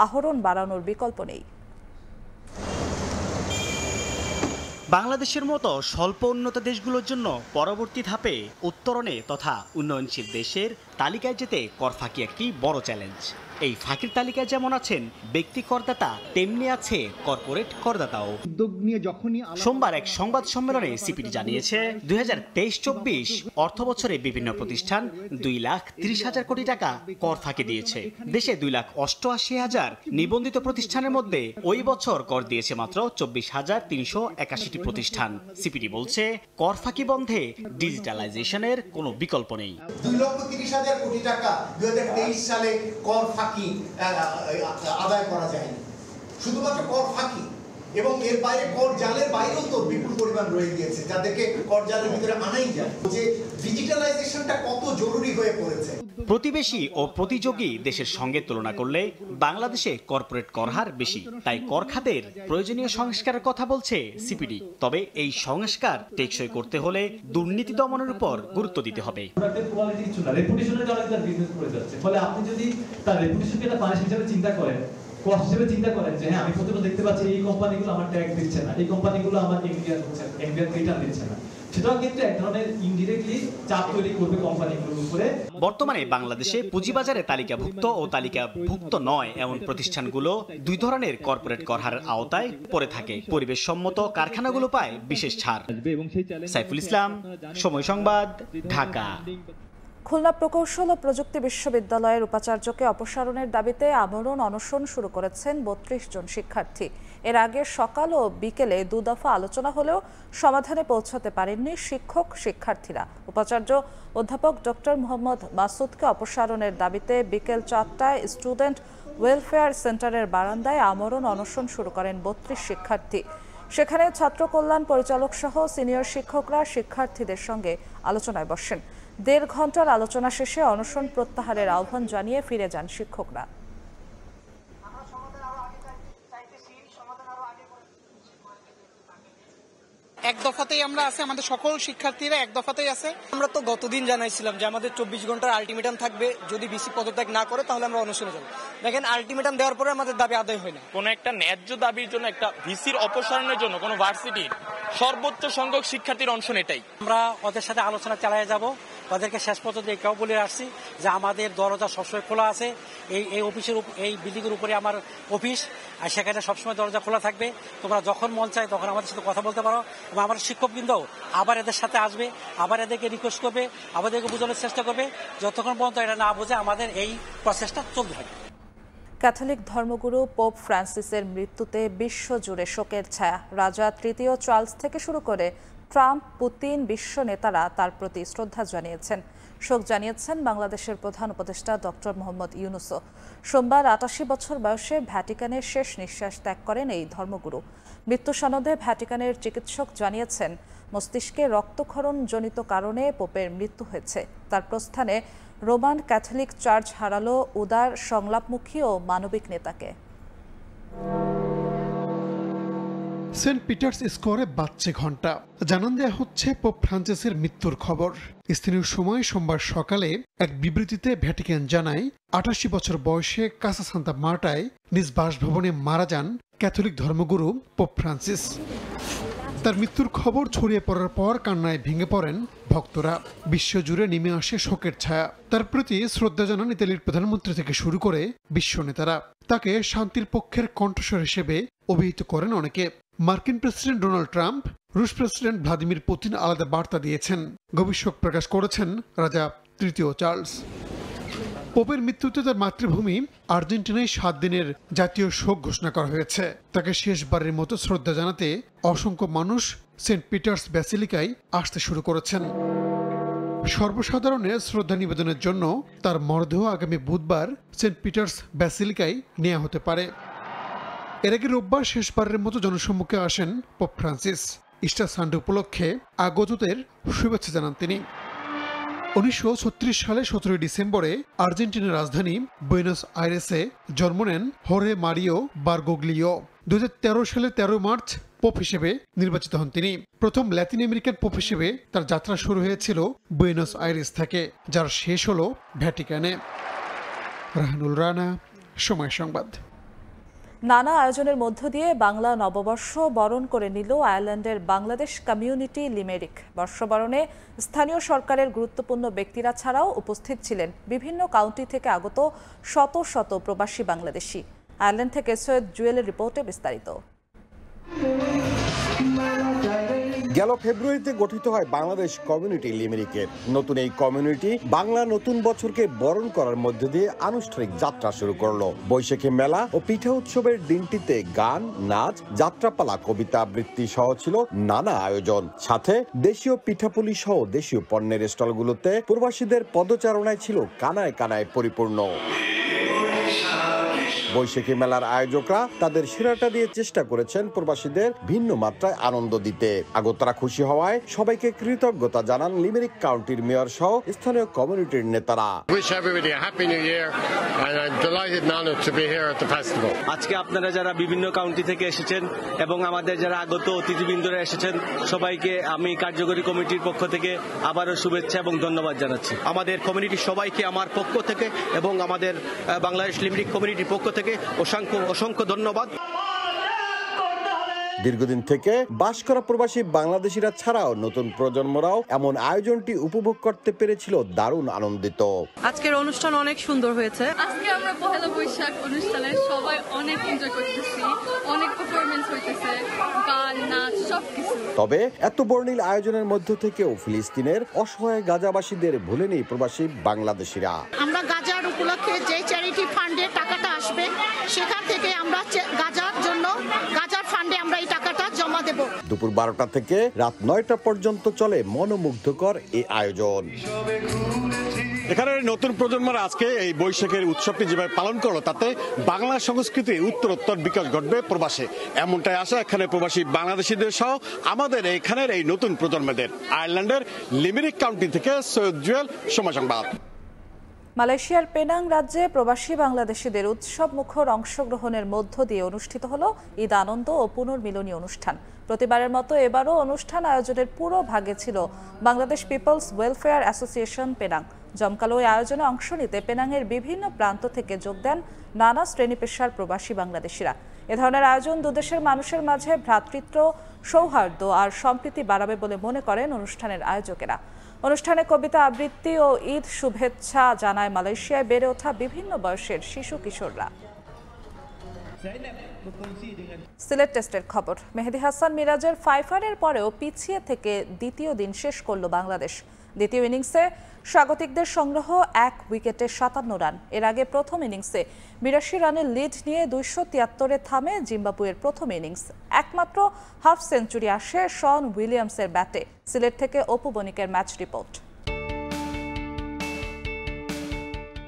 আহরণ বাড়ানোর বিকল্প নেই। বাংলাদেশের মতো স্বল্প উন্নত দেশগুলোর জন্য পরবর্তী ধাপে উত্তরণে তথা উন্নয়নশীল দেশের তালিকায় যেতে কর ফাঁকি একটি বড় চ্যালেঞ্জ। এই ফাঁকির তালিকায় যেমন আছেন ব্যক্তি করদাতা, তেমনি আছে কর্পোরেট করদাতাও। সোমবার এক সংবাদ সম্মেলনে সিপিডি জানিয়েছে 2023-24 অর্থ বছরে বিভিন্ন প্রতিষ্ঠান 2,30,000 কোটি টাকা কর ফাঁকি দিয়েছে। দেশে 2,88,000 নিবন্ধিত প্রতিষ্ঠানের মধ্যে ওই বছর কর দিয়েছে মাত্র 24,381টি প্রতিষ্ঠান। সিপিডি বলছে, কর ফাঁকি বন্ধে ডিজিটালাইজেশনের কোনো বিকল্প নেই। 2,30,000 কোটি টাকা 2023 সালে কর ফাঁকি আদায় করা যায়নি, শুধুমাত্র কর ফাঁকি, এবং এর বাইরে কর জালের বাইরেও তো বিপুল পরিমাণ রয়ে গিয়েছে যাদেরকে কর জালের ভিতরে আনাই যায়। যে ডিজিটালাইজেশনটা কত জরুরি হয়ে পড়েছে। প্রতিবেশী ও প্রতিযোগী দেশের সঙ্গে তুলনা করলে বাংলাদেশে কর্পোরেট কর হার বেশি, তাই কর খাতের প্রয়োজনীয় সংস্কারের কথা বলছে সিপিডি। তবে এই সংস্কার টেকসই করতে হলে দুর্নীতি দমনের উপর গুরুত্ব দিতে হবে। আপনি যদি তার রেপুটেশনকে একটা পানিশ হিসেবে চিন্তা করেন, কস্ট হিসেবে চিন্তা করেন যে হ্যাঁ আমি প্রতিদিন দেখতে পাচ্ছি এই কোম্পানিগুলো আমার ট্যাক্স দিচ্ছে না, এই কোম্পানিগুলো আমার ইন্ডিয়ান রিটার্ন দিচ্ছে না, সেটাও কিন্তু এক ধরনের ইনডিরেক্টলি চাপ তৈরি করবে কোম্পানিগুলোর উপরে। বর্তমানে বাংলাদেশে পুঁজিবাজারে তালিকাভুক্ত ও তালিকাভুক্ত নয় এমন প্রতিষ্ঠানগুলো দুই ধরনের কর্পোরেট কর হারের আওতায় পড়ে থাকে। পরিবেশ সম্মত কারখানাগুলো পায় বিশেষ ছাড়। সাইফুল ইসলাম, সময় সংবাদ, ঢাকা। খুলনা প্রকৌশল ও প্রযুক্তি বিশ্ববিদ্যালয়ের উপাচার্যকে অপসারণের দাবিতে আমরণ অনশন শুরু করেছেন 32 জন শিক্ষার্থী। এর আগে সকাল ও বিকেলে দুদফা আলোচনা হলেও সমাধানে পৌঁছাতে পারেননি শিক্ষক শিক্ষার্থীরা। উপাচার্য অধ্যাপক ডক্টর মোহাম্মদ মাসুদকে অপসারণের দাবিতে বিকেল 4টায় স্টুডেন্ট ওয়েলফেয়ার সেন্টারের বারান্দায় আমরণ অনশন শুরু করেন 32 শিক্ষার্থী। সেখানে ছাত্র কল্যাণ পরিচালক সহ সিনিয়র শিক্ষকরা শিক্ষার্থীদের সঙ্গে আলোচনায় বসেন। 1.5 ঘন্টার আলোচনা শেষে অনশন প্রত্যাহারের আহ্বান জানিয়ে ফিরে যান শিক্ষকরা। এক দফাতেই আমরা আছে, আমাদের সকল শিক্ষার্থীরা এক দফাতেই আছে। আমরা তো গতদিন জানাইছিলাম যে আমাদের 24 ঘন্টার আলটিমেটাম থাকবে, যদি ভিসি পদত্যাগ না করে তাহলে আমরা অনশনে যাব। দেখেন, আলটিমেটাম দেওয়ার পরে আমাদের দাবি আদায় হয় না। কোনো একটা ন্যায্য দাবির জন্য, একটা ভিসির অপসারণের জন্য কোনো ভার্সিটির সর্বোচ্চ সংখ্যক শিক্ষার্থীর অনশন এটাই। আমরা ওদের সাথে আলোচনা চালিয়ে যাব। ওদেরকে শেষ পর্যন্ত এটাও বলে আসছি যে আমাদের দরজা সবসময় খোলা আছে। এই অফিসের, এই বিল্ডিংয়ের উপরে আমার অফিস, আর সেখানে সবসময় দরজা খোলা থাকবে। তোমরা যখন মন চায় তখন আমাদের সাথে কথা বলতে পারো, এবং আমার শিক্ষকবৃন্দও আবার এদের সাথে আসবে, আবার এদেরকে রিকোয়েস্ট করবে, আমাদেরকে বোঝানোর চেষ্টা করবে, যতক্ষণ পর্যন্ত এটা না বোঝে আমাদের এই প্রসেসটা চলতে থাকে। ক্যাথলিক ধর্মগুরু পোপ ফ্রান্সিসের মৃত্যুতে বিশ্বজুড়ে শোকের ছায়া। রাজা তৃতীয় চার্লস থেকে শুরু করে ট্রাম্প, পুতিন, বিশ্ব নেতারা তার প্রতি শ্রদ্ধা জানিয়েছেন। শোক জানিয়েছেন বাংলাদেশের প্রধান উপদেষ্টা ডক্টর মোহাম্মদ ইউনূসও। সোমবার ৮৮ বছর বয়সে ভ্যাটিকানের শেষ নিঃশ্বাস ত্যাগ করেন এই ধর্মগুরু। মৃত্যু সনদে ভ্যাটিকানের চিকিৎসক জানিয়েছেন মস্তিষ্কে রক্তক্ষরণ জনিত কারণে পোপের মৃত্যু হয়েছে। তার প্রস্থানে রোমান ক্যাথলিক চার্চ হারালো উদার, সংলাপমুখী ও মানবিক নেতাকে। সেন্ট পিটার্স স্কোয়ারে বাজছে ঘণ্টা, জানান দেয়া হচ্ছে পোপ ফ্রান্সিসের মৃত্যুর খবর। স্থানীয় সময় সোমবার সকালে এক বিবৃতিতে ভ্যাটিকান জানায় ৮৮ বছর বয়সে কাসা সান্তা মার্টায় নিজ বাসভবনে মারা যান ক্যাথলিক ধর্মগুরু পোপ ফ্রান্সিস। তার মৃত্যুর খবর ছড়িয়ে পড়ার পর কান্নায় ভেঙে পড়েন ভক্তরা। বিশ্বজুড়ে নেমে আসে শোকের ছায়া। তার প্রতি শ্রদ্ধা জানান ইতালির প্রধানমন্ত্রী থেকে শুরু করে বিশ্ব নেতারা। তাকে শান্তির পক্ষের কণ্ঠস্বর হিসেবে অভিহিত করেন অনেকে। মার্কিন প্রেসিডেন্ট ডোনাল্ড ট্রাম্প, রুশ প্রেসিডেন্ট ভ্লাদিমির পুতিন আলাদা বার্তা দিয়েছেন। গভীর শোক প্রকাশ করেছেন রাজা তৃতীয় চার্লস। পোপের মৃত্যুতে তার মাতৃভূমি আর্জেন্টিনায় 7 দিনের জাতীয় শোক ঘোষণা করা হয়েছে। তাকে শেষবারের মতো শ্রদ্ধা জানাতে অসংখ্য মানুষ সেন্ট পিটার্স ব্যাসিলিকায় আসতে শুরু করেছেন। সর্বসাধারণের শ্রদ্ধা নিবেদনের জন্য তার মরদেহ আগামী বুধবার সেন্ট পিটার্স ব্যাসিলিকায় নেওয়া হতে পারে। এর আগে রোববার শেষবারের মতো জনসম্মুখে আসেন পোপ ফ্রান্সিস। ইস্টার সানডে উপলক্ষে আগতদের শুভেচ্ছা জানান তিনি। 1936 সালে 17 ডিসেম্বরে আর্জেন্টিনার রাজধানী বুয়েনোস আইরেসে জন্ম নেন হোর্হে মারিও বারগোগ্লিও। 2013 সালে 13 মার্চ পোপ হিসেবে নির্বাচিত হন তিনি। প্রথম ল্যাতিন আমেরিকান পোপ হিসেবে তার যাত্রা শুরু হয়েছিল বুয়েনোস আইরেস থেকে, যার শেষ হলো ভ্যাটিকানে। রাহানুল রানা, সময় সংবাদ। নানা আয়োজনের মধ্য দিয়ে বাংলা নববর্ষ বরণ করে নিল আয়ারল্যান্ডের বাংলাদেশ কমিউনিটি লিমেরিক। বর্ষবরণে স্থানীয় সরকারের গুরুত্বপূর্ণ ব্যক্তিরা ছাড়াও উপস্থিত ছিলেন বিভিন্ন কাউন্টি থেকে আগত শত শত প্রবাসী বাংলাদেশি। আয়ারল্যান্ড থেকে সৈয়দ জুয়েলের রিপোর্টে বিস্তারিত। গেল ফেব্রুয়ারিতে গঠিত হয় বাংলাদেশ কমিউনিটি লিমেরিকের। নতুন এই কমিউনিটি বাংলা নতুন বছরকে বরণ করার মধ্য দিয়ে আনুষ্ঠানিক যাত্রা শুরু করলো। বৈশাখী মেলা ও পিঠা উৎসবের দিনটিতে গান, নাচ, যাত্রাপালা, কবিতা আবৃত্তি সহ ছিল নানা আয়োজন। সাথে দেশীয় পিঠাপুলি সহ দেশীয় পণ্যের স্টলগুলোতে প্রবাসীদের পদচারণায় ছিল কানায় কানায় পরিপূর্ণ। বৈশাখী মেলার আয়োজকরা তাদের সেরাটা দিয়ে চেষ্টা করেছেন প্রবাসীদের ভিন্ন মাত্রায় আনন্দ দিতে। আগতরা খুশি হওয়ায় সবাইকে কৃতজ্ঞতা জানান লিমেরিক কাউন্টির মেয়র সহ স্থানীয় কমিউনিটির নেতারা। আজকে আপনারা যারা বিভিন্ন কাউন্টি থেকে এসেছেন এবং আমাদের যারা আগত অতিথিবৃন্দরা এসেছেন, সবাইকে আমি কার্যকরী কমিটির পক্ষ থেকে আবারও শুভেচ্ছা এবং ধন্যবাদ জানাচ্ছি। আমাদের কমিউনিটির সবাইকে আমার পক্ষ থেকে এবং আমাদের বাংলাদেশ লিমেরিক কমিউনিটির পক্ষ থেকে অসংখ্য ধন্যবাদ। দীর্ঘদিন থেকে বাস করা প্রবাসী বাংলাদেশিরা ছাড়াও নতুন প্রজন্মরাও এমন আয়োজনটি উপভোগ করতে পেরেছিল দারুণ আনন্দিত। আজকের অনুষ্ঠান অনেক সুন্দর হয়েছে। আজকে আমরা পহেলা বৈশাখ অনুষ্ঠানে সবাই অনেক এনজয় করতেছি, অনেক পারফরমেন্স হইতেছে, গান, নাচ সবকিছু। তবে এত বর্ণিল আয়োজনের মধ্য থেকেও ফিলিস্তিনের অসহায় গাজাবাসীদের ভুলেনি প্রবাসী বাংলাদেশিরা। আমরা গাজার উপলক্ষে যে চ্যারিটি ফান্ডে টাকাটা আসবে, সেখান থেকে আমরা গাজার জন্য গাজার ফান্ডে আমরা এই টাকাটা জমা দেব। দুপুর 12টা থেকে রাত 9টা পর্যন্ত চলে মনোমুগ্ধকর এই আয়োজন। এখানে নতুন প্রজন্মরা আজকে এই বৈশাখের উৎসবটি যেভাবে পালন করলো, তাতে বাংলা সংস্কৃতির উত্তরোত্তর বিকাশ ঘটবে প্রবাসে, এমনটাই আশা এখানে প্রবাসী বাংলাদেশিদের সহ আমাদের এখানের এই নতুন প্রজন্মদের। আয়ারল্যান্ডের লিমেরিক কাউন্টি থেকে সৈয়দ জুয়েল, সময় সংবাদ। মালয়েশিয়ার পেনাং রাজ্যে প্রবাসী বাংলাদেশিদের উৎসব মুখর অংশগ্রহণের মধ্য দিয়ে অনুষ্ঠিত হলো ঈদ আনন্দ ও পুনর্মিলনী অনুষ্ঠান। প্রতিবারের মতো এবারও অনুষ্ঠান আয়োজনের পুরো ভাগে ছিল Bangladesh people's welfare association Penang. জমকালো এই আয়োজনে অংশ নিতে পেনাংয়ের বিভিন্ন প্রান্ত থেকে যোগ দেন নানা শ্রেণী পেশার প্রবাসী বাংলাদেশিরা। এ ধরনের আয়োজন দুদেশের মানুষের মাঝে ভ্রাতৃত্ব, সৌহার্দ্য আর সম্প্রীতি বাড়াবে বলে মনে করেন অনুষ্ঠানের আয়োজকেরা। অনুষ্ঠানে কবিতা আবৃত্তি ও ঈদ শুভেচ্ছা জানায় মালয়েশিয়ায় বেড়ে ওঠা বিভিন্ন বয়সের শিশু কিশোররা। সিলেট টেস্টের খবর। মেহেদী হাসান মিরাজের ফাইফারের পরেও পিছিয়ে থেকে দ্বিতীয় দিন শেষ করল বাংলাদেশ। দ্বিতীয় ইনিংসে স্বাগতিকদের সংগ্রহ 1 উইকেটে 57 রান। এর আগে প্রথম ইনিংসে 82 রানের লিড নিয়ে 273-এ থামে জিম্বাবুয়ের প্রথম ইনিংস। একমাত্র হাফ সেঞ্চুরি আসে শন উইলিয়ামসের ব্যাটে। সিলেট থেকে অপু বণিকের ম্যাচ রিপোর্ট।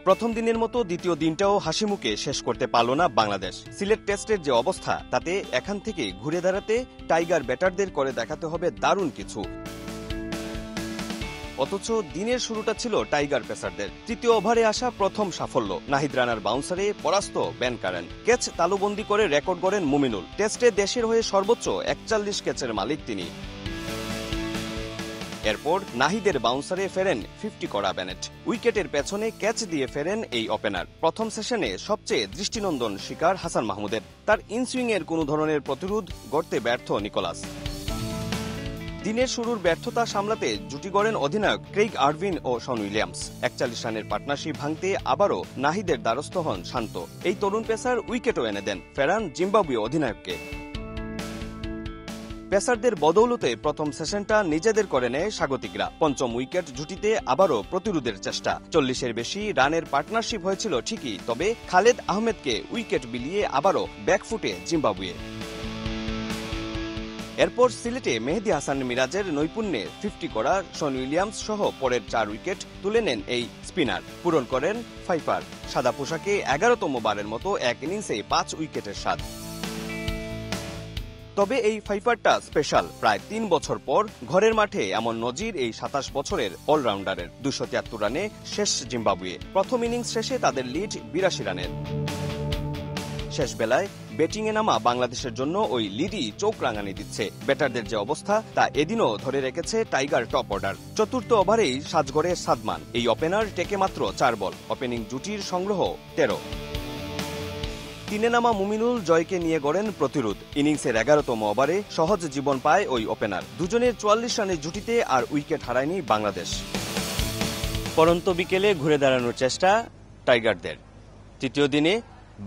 প্রথম দিনের মতো দ্বিতীয় দিনটাও হাসি মুখে শেষ করতে পারল না বাংলাদেশ। সিলেট টেস্টের যে অবস্থা, তাতে এখান থেকে ঘুরে দাঁড়াতে টাইগার ব্যাটারদের করে দেখাতে হবে দারুণ কিছু। অথচ দিনের শুরুটা ছিল টাইগার পেসারদের। তৃতীয় ওভারে আসা প্রথম সাফল্য, নাহিদ রানার বাউন্সারে পরাস্ত বেন কারেন। ক্যাচ তালুবন্দি করে রেকর্ড গড়েন মুমিনুল। টেস্টে দেশের হয়ে সর্বোচ্চ 41 ক্যাচের মালিক তিনি। এরপর নাহিদের বাউন্সারে ফেরেন 50 করা বেনেট। উইকেটের পেছনে ক্যাচ দিয়ে ফেরেন এই ওপেনার। প্রথম সেশনে সবচেয়ে দৃষ্টিনন্দন শিকার হাসান মাহমুদের। তার ইনসুইংয়ের কোনো ধরনের প্রতিরোধ গড়তে ব্যর্থ নিকোলাস। দিনের শুরুর ব্যর্থতা সামলাতে জুটি গড়েন অধিনায়ক ক্রেইগ আরভিন ও শন উইলিয়ামস। 41 রানের পার্টনারশিপ ভাঙতে আবারও নাহিদের দ্বারস্থ হন শান্ত। এই তরুণ পেসার উইকেটও এনে দেন, ফেরান জিম্বাবুয়ে অধিনায়ককে। পেসারদের বদৌলতে প্রথম সেশনটা নিজেদের করে নেয় স্বাগতিকরা। পঞ্চম উইকেট জুটিতে আবারও প্রতিরোধের চেষ্টা। 40-এর বেশি রানের পার্টনারশিপ হয়েছিল ঠিকই, তবে খালেদ আহমেদকে উইকেট বিলিয়ে আবারও ব্যাকফুটে জিম্বাবুয়ে। এরপর সিলেটে মেহেদী হাসান মিরাজের নৈপুণ্যে 50 করা শন উইলিয়ামস সহ পরের 4 উইকেট তুলে নেন এই স্পিনার। পূরণ করেন ফাইফার। সাদা পোশাকে 11তম বারের মতো এক ইনিংসে 5 উইকেটের স্বাদ। তবে এই ফাইফারটা স্পেশাল। প্রায় 3 বছর পর ঘরের মাঠে এমন নজির এই 27 বছরের অলরাউন্ডারের। 273 রানে শেষ জিম্বাবুয়ে। প্রথম ইনিংস শেষে তাদের লিড 82 রানের। শেষ বেলায় ব্যাটিংয়ে নামা বাংলাদেশের জন্য ওই লিডই চোখ রাঙানি দিচ্ছে। ব্যাটারদের যে অবস্থা তা এদিনও ধরে রেখেছে টাইগার টপ অর্ডার। চতুর্থ ওভারেই সাজঘরে সাদমান, এই ওপেনার টেকে মাত্র 4 বল। ওপেনিং জুটির সংগ্রহ 13। তিনে নামা মুমিনুল জয়কে নিয়ে গড়েন প্রতিরোধ। ইনিংসের 11তম ওভারে সহজ জীবন পায় ওই ওপেনার। দুজনের 44 রানের জুটিতে আর উইকেট হারায়নি বাংলাদেশ। পরন্ত বিকেলে ঘুরে দাঁড়ানোর চেষ্টা টাইগারদের। তৃতীয় দিনে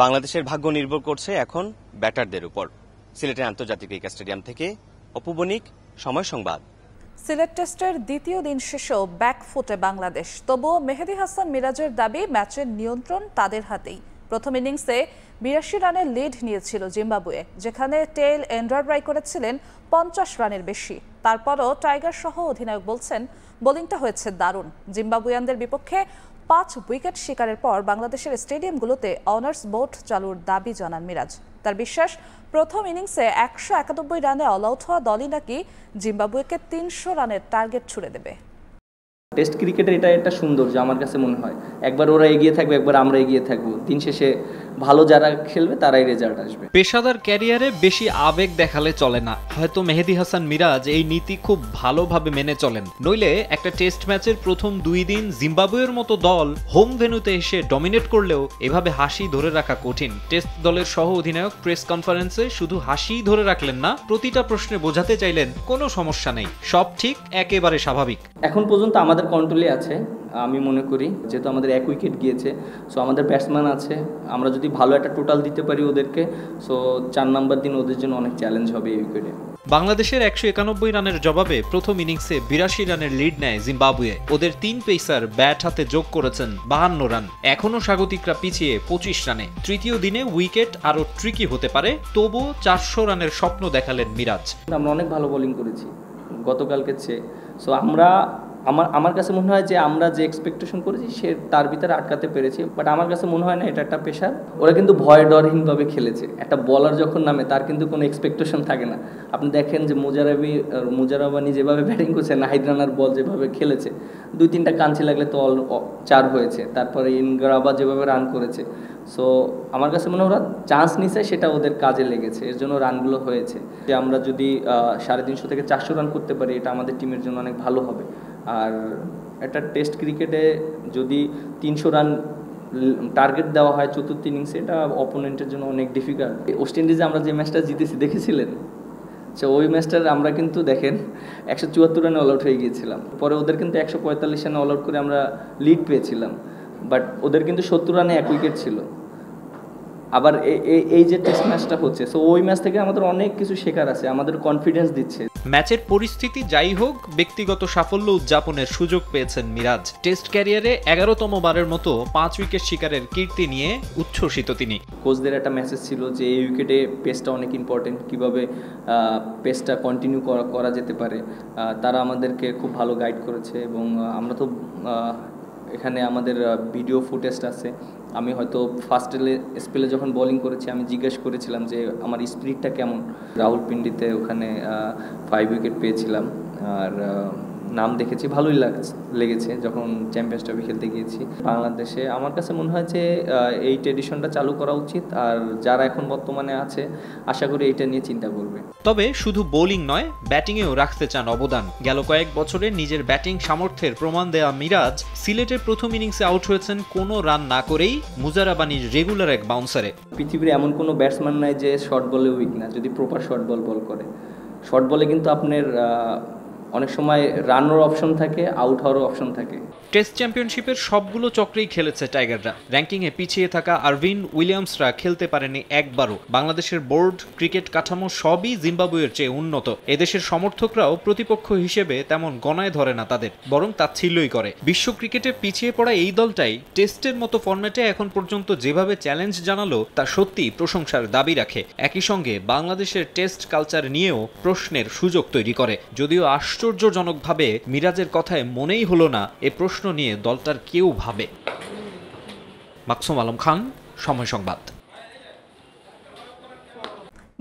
বাংলাদেশের ভাগ্য নির্ভর করছে এখন ব্যাটারদের উপর। সিলেটের আন্তর্জাতিক ক্রিকেট স্টেডিয়াম থেকে অপু বণিক, সময় সংবাদ। সিলেট টেস্টের দ্বিতীয় দিন শেষেও ব্যাকফুটে বাংলাদেশ। তবুও মেহেদী হাসান মিরাজের দাবি ম্যাচের নিয়ন্ত্রণ তাদের হাতেই। প্রথম ইনিংসে 82 রানের লিড নিয়েছিল জিম্বাবুয়ে, যেখানে টেইল এন্ডারব্রাই করেছিলেন 50 রানের বেশি। তারপরও টাইগার সহ অধিনায়ক বলছেন বোলিংটা হয়েছে দারুণ। জিম্বাবুয়ানদের বিপক্ষে 5 উইকেট শিকারের পর বাংলাদেশের স্টেডিয়ামগুলোতে অনার্স বোট চালুর দাবি জানান মিরাজ। তার বিশ্বাস, প্রথম ইনিংসে 191 রানে অল আউট হওয়া দলই নাকি জিম্বাবুয়েকে 300 রানের টার্গেট ছুড়ে দেবে। টেস্ট ক্রিকেটের এটা একটা সৌন্দর্য আমার কাছে মনে হয়। একবার ওরা এগিয়ে থাকবে, একবার আমরা এগিয়ে থাকবো। দিন শেষে ভালো যারা খেলবে তারাই রেজাল্ট আসবে। পেশাদার ক্যারিয়ারে বেশি আবেগ দেখালে চলে না। হয়তো মেহেদী হাসান মিরাজ এই নীতি খুব ভালোভাবে মেনে চলেন। নইলে একটা টেস্ট ম্যাচের প্রথম 2 দিন জিম্বাবুয়ের মতো দল হোম ভেন্যুতে এসে ডমিনেট করলেও এভাবে হাসি ধরে রাখা কঠিন। টেস্ট দলের সহ অধিনায়ক প্রেস কনফারেন্সে শুধু হাসি ধরে রাখলেন না, প্রতিটা প্রশ্নে বোঝাতে চাইলেন কোনো সমস্যা নেই, সব ঠিক, একেবারে স্বাভাবিক। এখন পর্যন্ত আমাদের কন্ট্রোলে আছে আমি মনে করি, যেহেতু আমাদের 1 উইকেট গিয়েছে। সো আমাদের ব্যাটসম্যান আছে, আমরা যদি ভালো একটা টোটাল দিতে পারি ওদেরকে, সো 4 নম্বর দিন ওদের জন্য অনেক চ্যালেঞ্জ হবে এই উইকেটে। বাংলাদেশের 191 রানের জবাবে প্রথম ইনিংসে 82 রানের লিড নেয় জিম্বাবুয়ে। ওদের 3 পেসার ব্যাট হাতে যোগ করেছেন 52 রান। এখনও স্বাগতিকরা পিছিয়ে 25 রানে। তৃতীয় দিনে উইকেট আরও ট্রিকি হতে পারে, তবুও 400 রানের স্বপ্ন দেখালেন মিরাজ। আমরা অনেক ভালো বোলিং করেছি গতকালকে চেয়ে। সো আমার কাছে মনে হয় যে আমরা যে এক্সপেকটেশন করেছি সে তার ভিতরে আটকাতে পেরেছি। বাট আমার কাছে মনে হয় না এটা একটা পেশার। ওরা কিন্তু ভয় ডরহীনভাবে খেলেছে। একটা বলার যখন নামে তার কিন্তু কোনো এক্সপেকটেশন থাকে না। আপনি দেখেন যে মুজারাবানি যেভাবে ব্যাটিং করছে, নাহিদ রানার বল যেভাবে খেলেছে, 2-3টা কাঞ্চি লাগলে তো 4 হয়েছে। তারপরে ইনগ্রাবা যেভাবে রান করেছে। সো আমার কাছে মনে হয় ওরা চান্স নিছে, সেটা ওদের কাজে লেগেছে, এর জন্য রানগুলো হয়েছে। যে আমরা যদি 350 থেকে 400 রান করতে পারি, এটা আমাদের টিমের জন্য অনেক ভালো হবে। আর একটা টেস্ট ক্রিকেটে যদি 300 রান টার্গেট দেওয়া হয় চতুর্থ ইনিংসে, এটা অপোনেন্টের জন্য অনেক ডিফিকাল্ট। ওয়েস্ট ইন্ডিজে আমরা যে ম্যাচটা জিতেছি দেখেছিলেন, সো ওই ম্যাচটার আমরা কিন্তু দেখেন 174 রানে অল আউট হয়ে গিয়েছিলাম। পরে ওদের কিন্তু 145 রানে অল আউট করে আমরা লিড পেয়েছিলাম। বাট ওদের কিন্তু 70 রানে 1 উইকেট ছিল। আবার এই যে টেস্ট ম্যাচটা হচ্ছে, সো ওই ম্যাচ থেকে আমাদের অনেক কিছু শেখার আছে, আমাদের কনফিডেন্স দিচ্ছে। ম্যাচের পরিস্থিতি যাই হোক, ব্যক্তিগত সাফল্য উদযাপনের সুযোগ পেয়েছেন মিরাজ। টেস্ট ক্যারিয়ারে 11তম বারের মতো 5 উইকেট শিকারের কীর্তি নিয়ে উচ্ছ্বসিত তিনি। কোচদের একটা মেসেজ ছিল যে এই উইকেটে পেসটা অনেক ইম্পর্টেন্ট, কীভাবে পেসটা কন্টিনিউ করা যেতে পারে। তারা আমাদেরকে খুব ভালো গাইড করেছে এবং আমরা তো এখানে আমাদের ভিডিও ফুটেজটা আছে। আমি হয়তো ফার্স্ট স্পেলে যখন বোলিং করেছি আমি জিজ্ঞেস করেছিলাম যে আমার স্পিরিটটা কেমন। রাহুলপিন্ডিতে ওখানে 5 উইকেট পেয়েছিলাম আর নাম দেখেছি, ভালোই লেগেছে যখন চ্যাম্পিয়ন্স ট্রফি খেলতে গিয়েছি বাংলাদেশে। আমার কাছে মনে হয় যে এই ট্রেডিশনটা চালু করা উচিত, আর যারা এখন বর্তমানে আছে আশা করি এইটা নিয়ে চিন্তা করবে। তবে শুধু বোলিং নয়, ব্যাটিংয়েও রাখতে চান অবদান। গেল কয়েক বছরে নিজের ব্যাটিং সামর্থ্যের প্রমাণ দেয়া মিরাজ সিলেটের প্রথম ইনিংসে আউট হয়েছেন কোনো রান না করেই মুজারাবানির রেগুলার এক বাউন্সারে। পৃথিবীর এমন কোনো ব্যাটসম্যান নাই যে শর্ট বলে উইক না, যদি প্রপার শর্ট বল করে। শর্ট বলে কিন্তু আপনার অনেক সময় রানের অপশন থাকে, আউট হওয়ারও অপশন থাকে। টেস্ট চ্যাম্পিয়নশিপের সবগুলো চক্রেই খেলেছে টাইগাররা। র্যাঙ্কিংয়ে পিছিয়ে থাকা আরভিন উইলিয়ামসরা খেলতে পারেনি একবারও। বাংলাদেশের বোর্ড, ক্রিকেট কাঠামো সবই জিম্বাবুয়ের চেয়ে উন্নত। এদেশের সমর্থকরাও প্রতিপক্ষ হিসেবে তেমন গণায় ধরে না তাদের, বরং তাচ্ছিল্যই করে। বিশ্ব ক্রিকেটে পিছিয়ে পড়া এই দলটাই টেস্টের মতো ফরম্যাটে এখন পর্যন্ত যেভাবে চ্যালেঞ্জ জানালো তা সত্যি প্রশংসার দাবি রাখে। একই সঙ্গে বাংলাদেশের টেস্ট কালচার নিয়েও প্রশ্নের সুযোগ তৈরি করে। যদিও আশ্চর্যজনকভাবে মিরাজের কথায় মনেই হলো না এ প্রশ্ন নিয়ে দলটার কেউ ভাবে। মাকসুম আলম খান, সময় সংবাদ।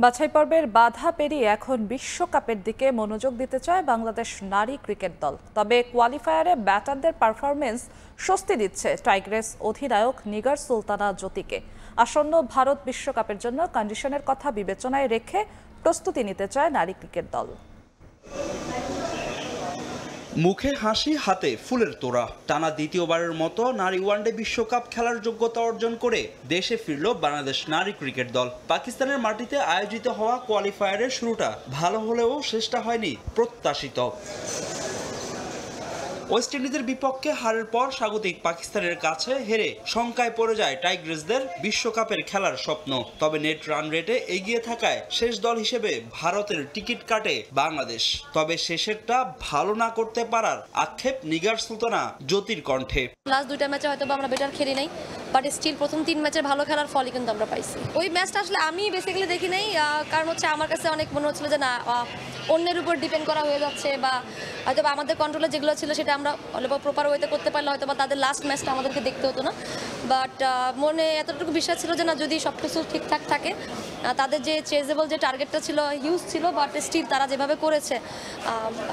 বাছাই পর্বের বাধা পেরিয়ে এখন বিশ্বকাপের দিকে মনোযোগ দিতে চায় বাংলাদেশ নারী ক্রিকেট দল। তবে কোয়ালিফায়ারে ব্যাটারদের পারফরমেন্স স্বস্তি দিচ্ছে টাইগ্রেস অধিনায়ক নিগার সুলতানা জ্যোতিকে। আসন্ন ভারত বিশ্বকাপের জন্য কন্ডিশনের কথা বিবেচনায় রেখে প্রস্তুতি নিতে চায় নারী ক্রিকেট দল। মুখে হাসি, হাতে ফুলের তোড়া। টানা দ্বিতীয়বারের মতো নারী ওয়ানডে বিশ্বকাপ খেলার যোগ্যতা অর্জন করে দেশে ফিরল বাংলাদেশ নারী ক্রিকেট দল। পাকিস্তানের মাটিতে আয়োজিত হওয়া কোয়ালিফায়ারের শুরুটা ভালো হলেও শেষটা হয়নি প্রত্যাশিত। ওয়েস্ট ইন্ডিজের বিপক্ষে হারের পর স্বাগতিক পাকিস্তানের কাছে হেরে শঙ্কায় পড়ে যায় টাইগ্রেসদের বিশ্বকাপের খেলার স্বপ্ন। তবে নেট রান রেটে এগিয়ে থাকায় শেষ দল হিসেবে ভারতের টিকিট কাটে বাংলাদেশ। তবে শেষেরটা ভালো না করতে পারার আক্ষেপ নিগার সুলতানা জ্যোতির কণ্ঠে। লাস্ট দুইটা ম্যাচে হয়তো আমরা বেটার খেলি নাই, বাট স্টিল প্রথম 3 ম্যাচের ভালো খেলার ফলই কিন্তু আমরা পাইছি। ওই ম্যাচটা আসলে আমি বেসিক্যালি দেখি নাই, কারণ হচ্ছে আমার কাছে অনেক মনে হচ্ছিল যে না, অন্যের উপর ডিপেন্ড করা হয়ে যাচ্ছে, বা হয়তো আমাদের কন্ট্রোলে যেগুলো ছিল সেটা আমরা প্রপার ওয়েতে করতে পারলে হয়তো বা তাদের লাস্ট ম্যাচটা আমাদেরকে দেখতে হতো না। বাট মনে এতটুকু বিশ্বাস ছিল যে না, যদি সব কিছু ঠিকঠাক থাকে, তাদের যে চেজেবল যে টার্গেটটা ছিল হিউজ ছিল, বাট স্টিল তারা যেভাবে করেছে,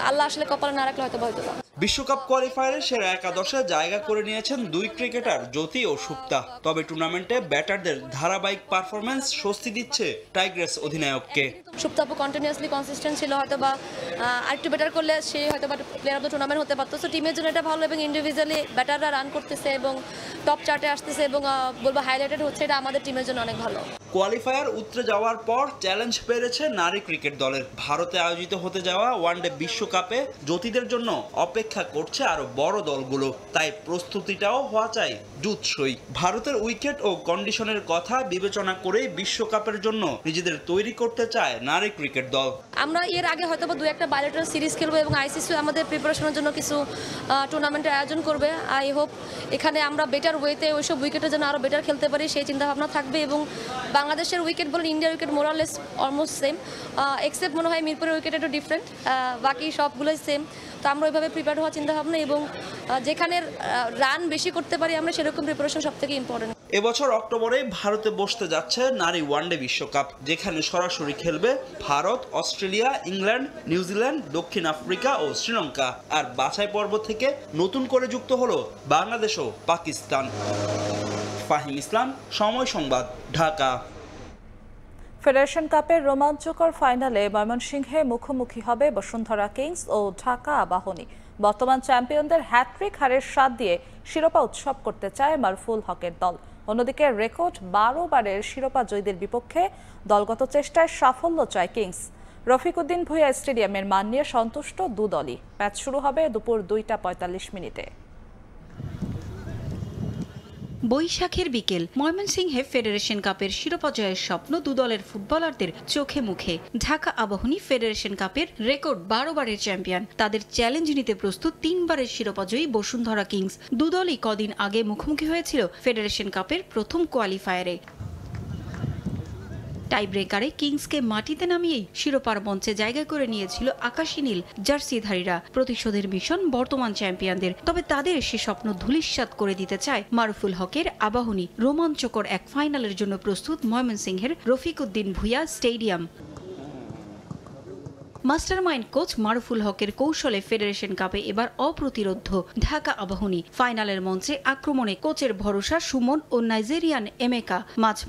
আল্লাহ আসলে কপালে না রাখলে হয়তো হয়তো না। বিশ্বকাপ কোয়ালিফায়ারে সেরা একাদশে জায়গা করে নিয়েছেন দুই ক্রিকেটার জ্যোতি ও সুপ্তা। তবে টুর্নামেন্টে ব্যাটারদের ধারাবাহিক পারফরমেন্স স্বস্তি দিচ্ছে টাইগ্রেস অধিনায়ককে। সুপ্তাপু কন্টিনিউয়াসলি কনসিস্টেন্ট ছিল, হয়তো বা আরেকটু বেটার করলে সে হয়তো বা প্লেয়ার অফ দ্য টুর্নামেন্ট হতে পারতো। সো টিমের জন্য এটা ভালো, এবং ইন্ডিভিজুয়ালি ব্যাটাররা রান করতেছে এবং টপ চার্টে আসতেছে এবং বলবো হাইলাইটেড হচ্ছে, এটা আমাদের টিমের জন্য অনেক ভালো। কোয়ালিফায়ার উতরে যাওয়ার পর চ্যালেঞ্জ বেড়েছে নারী ক্রিকেট দলের। ভারতে আয়োজিত হতে যাওয়া ওয়ানডে বিশ্বকাপে জ্যোতিদের জন্য অপেক্ষা করছে আরো বড় দলগুলো, তাই প্রস্তুতিটাও হওয়া চাই জুৎসই। ভারতের উইকেট ও কন্ডিশনের কথা বিবেচনা করে বিশ্বকাপের জন্য নিজেদের তৈরি করতে চায় নারী ক্রিকেট দল। আমরা এর আগে হয়তো বা 2-1টা বাইলেটারাল সিরিজ খেলবো এবং আইসিসি আমাদের প্রিপারেশনের জন্য কিছু টুর্নামেন্টের আয়োজন করবে। আই হোপ এখানে আমরা বেটার ওয়েতে ওইসব উইকেটের জন্য আরো বেটার খেলতে পারি, সেই চিন্তাভাবনা থাকবে। এবং বাংলাদেশের উইকেট বলেন, ইন্ডিয়ার উইকেট মোরালেস অলমোস্ট সেম, এক্সেপ্ট মনে হয় মিরপুরের উইকেট একটু ডিফারেন্ট, বাকি সবগুলোই সেম। তো আমরা ওইভাবে প্রিপেয়ার হওয়ার চিন্তাভাবনা, এবং যেখানে রান বেশি করতে পারি আমরা সেরকম প্রিপারেশন সব থেকে ইম্পর্টেন্ট। এবছর অক্টোবরে ভারতে বসতে যাচ্ছে নারী ওয়ানডে বিশ্বকাপ, যেখানে সরাসরি খেলবে ভারত, অস্ট্রেলিয়া, ইংল্যান্ড, নিউজিল্যান্ড, দক্ষিণ আফ্রিকা ও শ্রীলঙ্কা। আর বাছাই পর্ব থেকে নতুন করে যুক্ত হলো বাংলাদেশ ও পাকিস্তান। ফাহিম ইসলাম, সময় সংবাদ, ঢাকা। ফেডারেশন কাপের রোমাঞ্চকর ফাইনালে ময়মনসিংহে মুখোমুখি হবে বসুন্ধরা কিংস ও ঢাকা আবাহনী। বর্তমান চ্যাম্পিয়নদের হ্যাট্রিক হারের স্বাদ দিয়ে শিরোপা উৎসব করতে চায় মারুফুল হকের দল। অন্যদিকে রেকর্ড 12 বারের শিরোপা জয়ীদের বিপক্ষে দলগত চেষ্টায় সাফল্য চায় কিংস। রফিকুদ্দিন ভূঁইয়া স্টেডিয়ামের মান নিয়ে সন্তুষ্ট দু দলই। ম্যাচ শুরু হবে দুপুর 2:45 বৈশাখের বিকেল ময়মনসিংহে ফেডারেশন কাপের শিরোপা জয়ের স্বপ্ন দু দলের ফুটবলারদের চোখে মুখে। ঢাকা আবাহনী ফেডারেশন কাপের রেকর্ড 12 বারের চ্যাম্পিয়ন, তাদের চ্যালেঞ্জ নিতে প্রস্তুত 3 বারের শিরোপাজয়ী বসুন্ধরা কিংস। দু দলই কদিন আগে মুখোমুখি হয়েছিল ফেডারেশন কাপের প্রথম কোয়ালিফায়ারে। টাই ব্রেকারে কিংসকে মাটিতে নামিয়েই শিরোপার মঞ্চে জায়গা করে নিয়েছিল আকাশী নীল জার্সিধারীরা। প্রতিশোধের মিশন বর্তমান চ্যাম্পিয়নদের, তবে তাদের সে স্বপ্ন ধূলিসাৎ করে দিতে চায় মারুফুল হকের আবাহনী। রোমাঞ্চকর এক ফাইনালের জন্য প্রস্তুত ময়মনসিংহের Rafiquddin Bhuiyan stadium. Mastermind coach Maruful হকের কৌশলে ফেডারেশন কাপে এবার অপ্রতিরোধ্য ঢাকা আবাহনী। ফাইনালের মঞ্চে আক্রমণে কোচের ভরসা সুমন ও নাইজেরিয়ান এমেকা,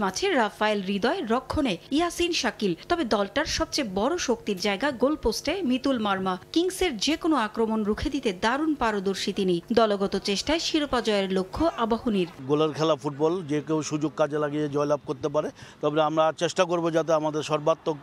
মাঝে রাফায়েল হৃদয়, রক্ষণে ইয়াসিন শাকিল। তবে দলটার সবচেয়ে বড় শক্তির জায়গা গোলপোস্টে মিতুল মার্মা। কিংসের যে কোনো আক্রমণ রুখে দিতে দারুণ পারদর্শী তিনি। দলগত চেষ্টায় শিরোপা জয়ের লক্ষ্য আবাহনীর। গোলের খেলা ফুটবল, যে কেউ সুযোগ কাজে লাগিয়ে জয়লাভ করতে পারে। তবে আমরা চেষ্টা করব যাতে আমাদের সর্বাত্মক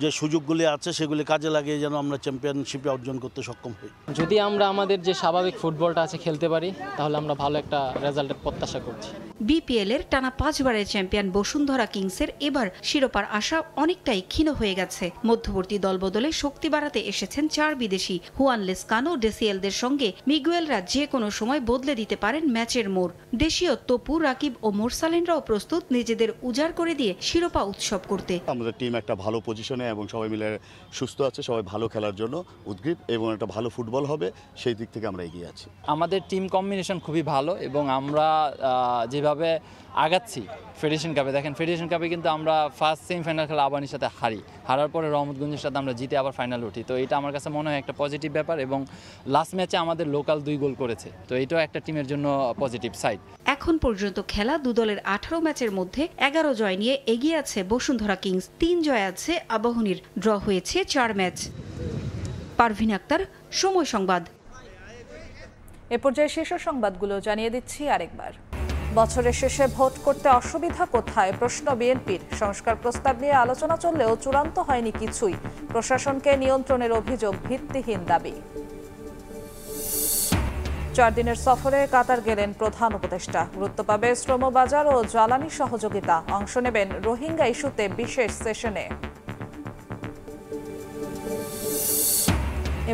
যে সুযোগগুলি আছে সেগুলি কাজে লাগিয়ে যেন আমরা চ্যাম্পিয়নশিপে অর্জন করতে সক্ষম হই। যদি আমরা আমাদের যে স্বাভাবিক ফুটবলটা আছে খেলতে পারি, তাহলে আমরা ভালো একটা রেজাল্টের প্রত্যাশা করছি। বিপিএল এর টানা 5 বারের চ্যাম্পিয়ন বসুন্ধরা কিংসের এবার শিরোপার আশা অনেকটাই ক্ষীণ হয়ে গেছে। মধ্যবর্তী দলবদলে শক্তি বাড়াতে এসেছেন 4 বিদেশি। হুয়ান লেসকানো, ডেসিয়েলদের সঙ্গে মিগুয়েলরা যে কোনো সময় বদলে দিতে পারেন ম্যাচের মোড়। দেশীয় তপু, রাকিব ও মোরসালিনরাও প্রস্তুত নিজেদের উজাড় করে দিয়ে শিরোপা উৎসব করতে। আমাদের টিম একটা ভালো পজিশনে এবং সবাই মিলে সুস্থ আছে, সবাই ভালো খেলার জন্য উদ্গ্রীব এবং একটা ভালো ফুটবল হবে সেই দিক থেকে আমরা এগিয়ে আছি। আমাদের টিম কম্বিনেশন খুবই ভালো এবং আমরা যেভাবে আগাচ্ছি ফেডারেশন কাপে, দেখেন ফেডারেশন কাপে কিন্তু আমরা ফার্স্ট সেমিফাইনাল খেলা আবাহনীর সাথে হারার পরে রহমতগঞ্জের সাথে আমরা জিতে আবার ফাইনাল উঠি। তো এটা আমার কাছে মনে হয় একটা পজিটিভ ব্যাপার এবং লাস্ট ম্যাচে আমাদের লোকাল 2 গোল করেছে, তো এটাও একটা টিমের জন্য পজিটিভ সাইড। এখন পর্যন্ত খেলা 2 দলের 18 ম্যাচের মধ্যে 11 জয় নিয়ে এগিয়ে আছে বসুন্ধরা কিংস, 3 জয় আছে আবাহনীর, ড্র হয়েছে 4 ম্যাচ। পারভিন আক্তার, সময় সংবাদ। এ পর্যায়ে শীর্ষ সংবাদগুলো জানিয়ে দিচ্ছি আরেকবার। বছরের শেষে ভোট করতে অসুবিধা কোথায় প্রশ্ন বিএনপির। সংস্কার প্রস্তাব নিয়ে আলোচনা চললেও চূড়ান্ত হয়নি কিছুই। প্রশাসনকে নিয়ন্ত্রণের অভিযোগ ভিত্তিহীন দাবি। 4 দিনের সফরে কাতার গেলেন প্রধান উপদেষ্টা। গুরুত্ব পাবে শ্রমবাজার ও জ্বালানি সহযোগিতা। অংশ নেবেন রোহিঙ্গা ইস্যুতে বিশেষ সেশনে।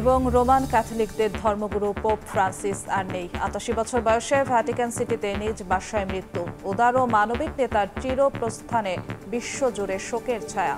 এবং রোমান ক্যাথলিকদের ধর্মগুরু পোপ ফ্রান্সিস আর নেই। 88 বছর বয়সে ভ্যাটিকান সিটিতে নিজ বাসায় মৃত্যু। উদার ও মানবিক নেতার চিরপ্রস্থানে বিশ্বজুড়ে শোকের ছায়া।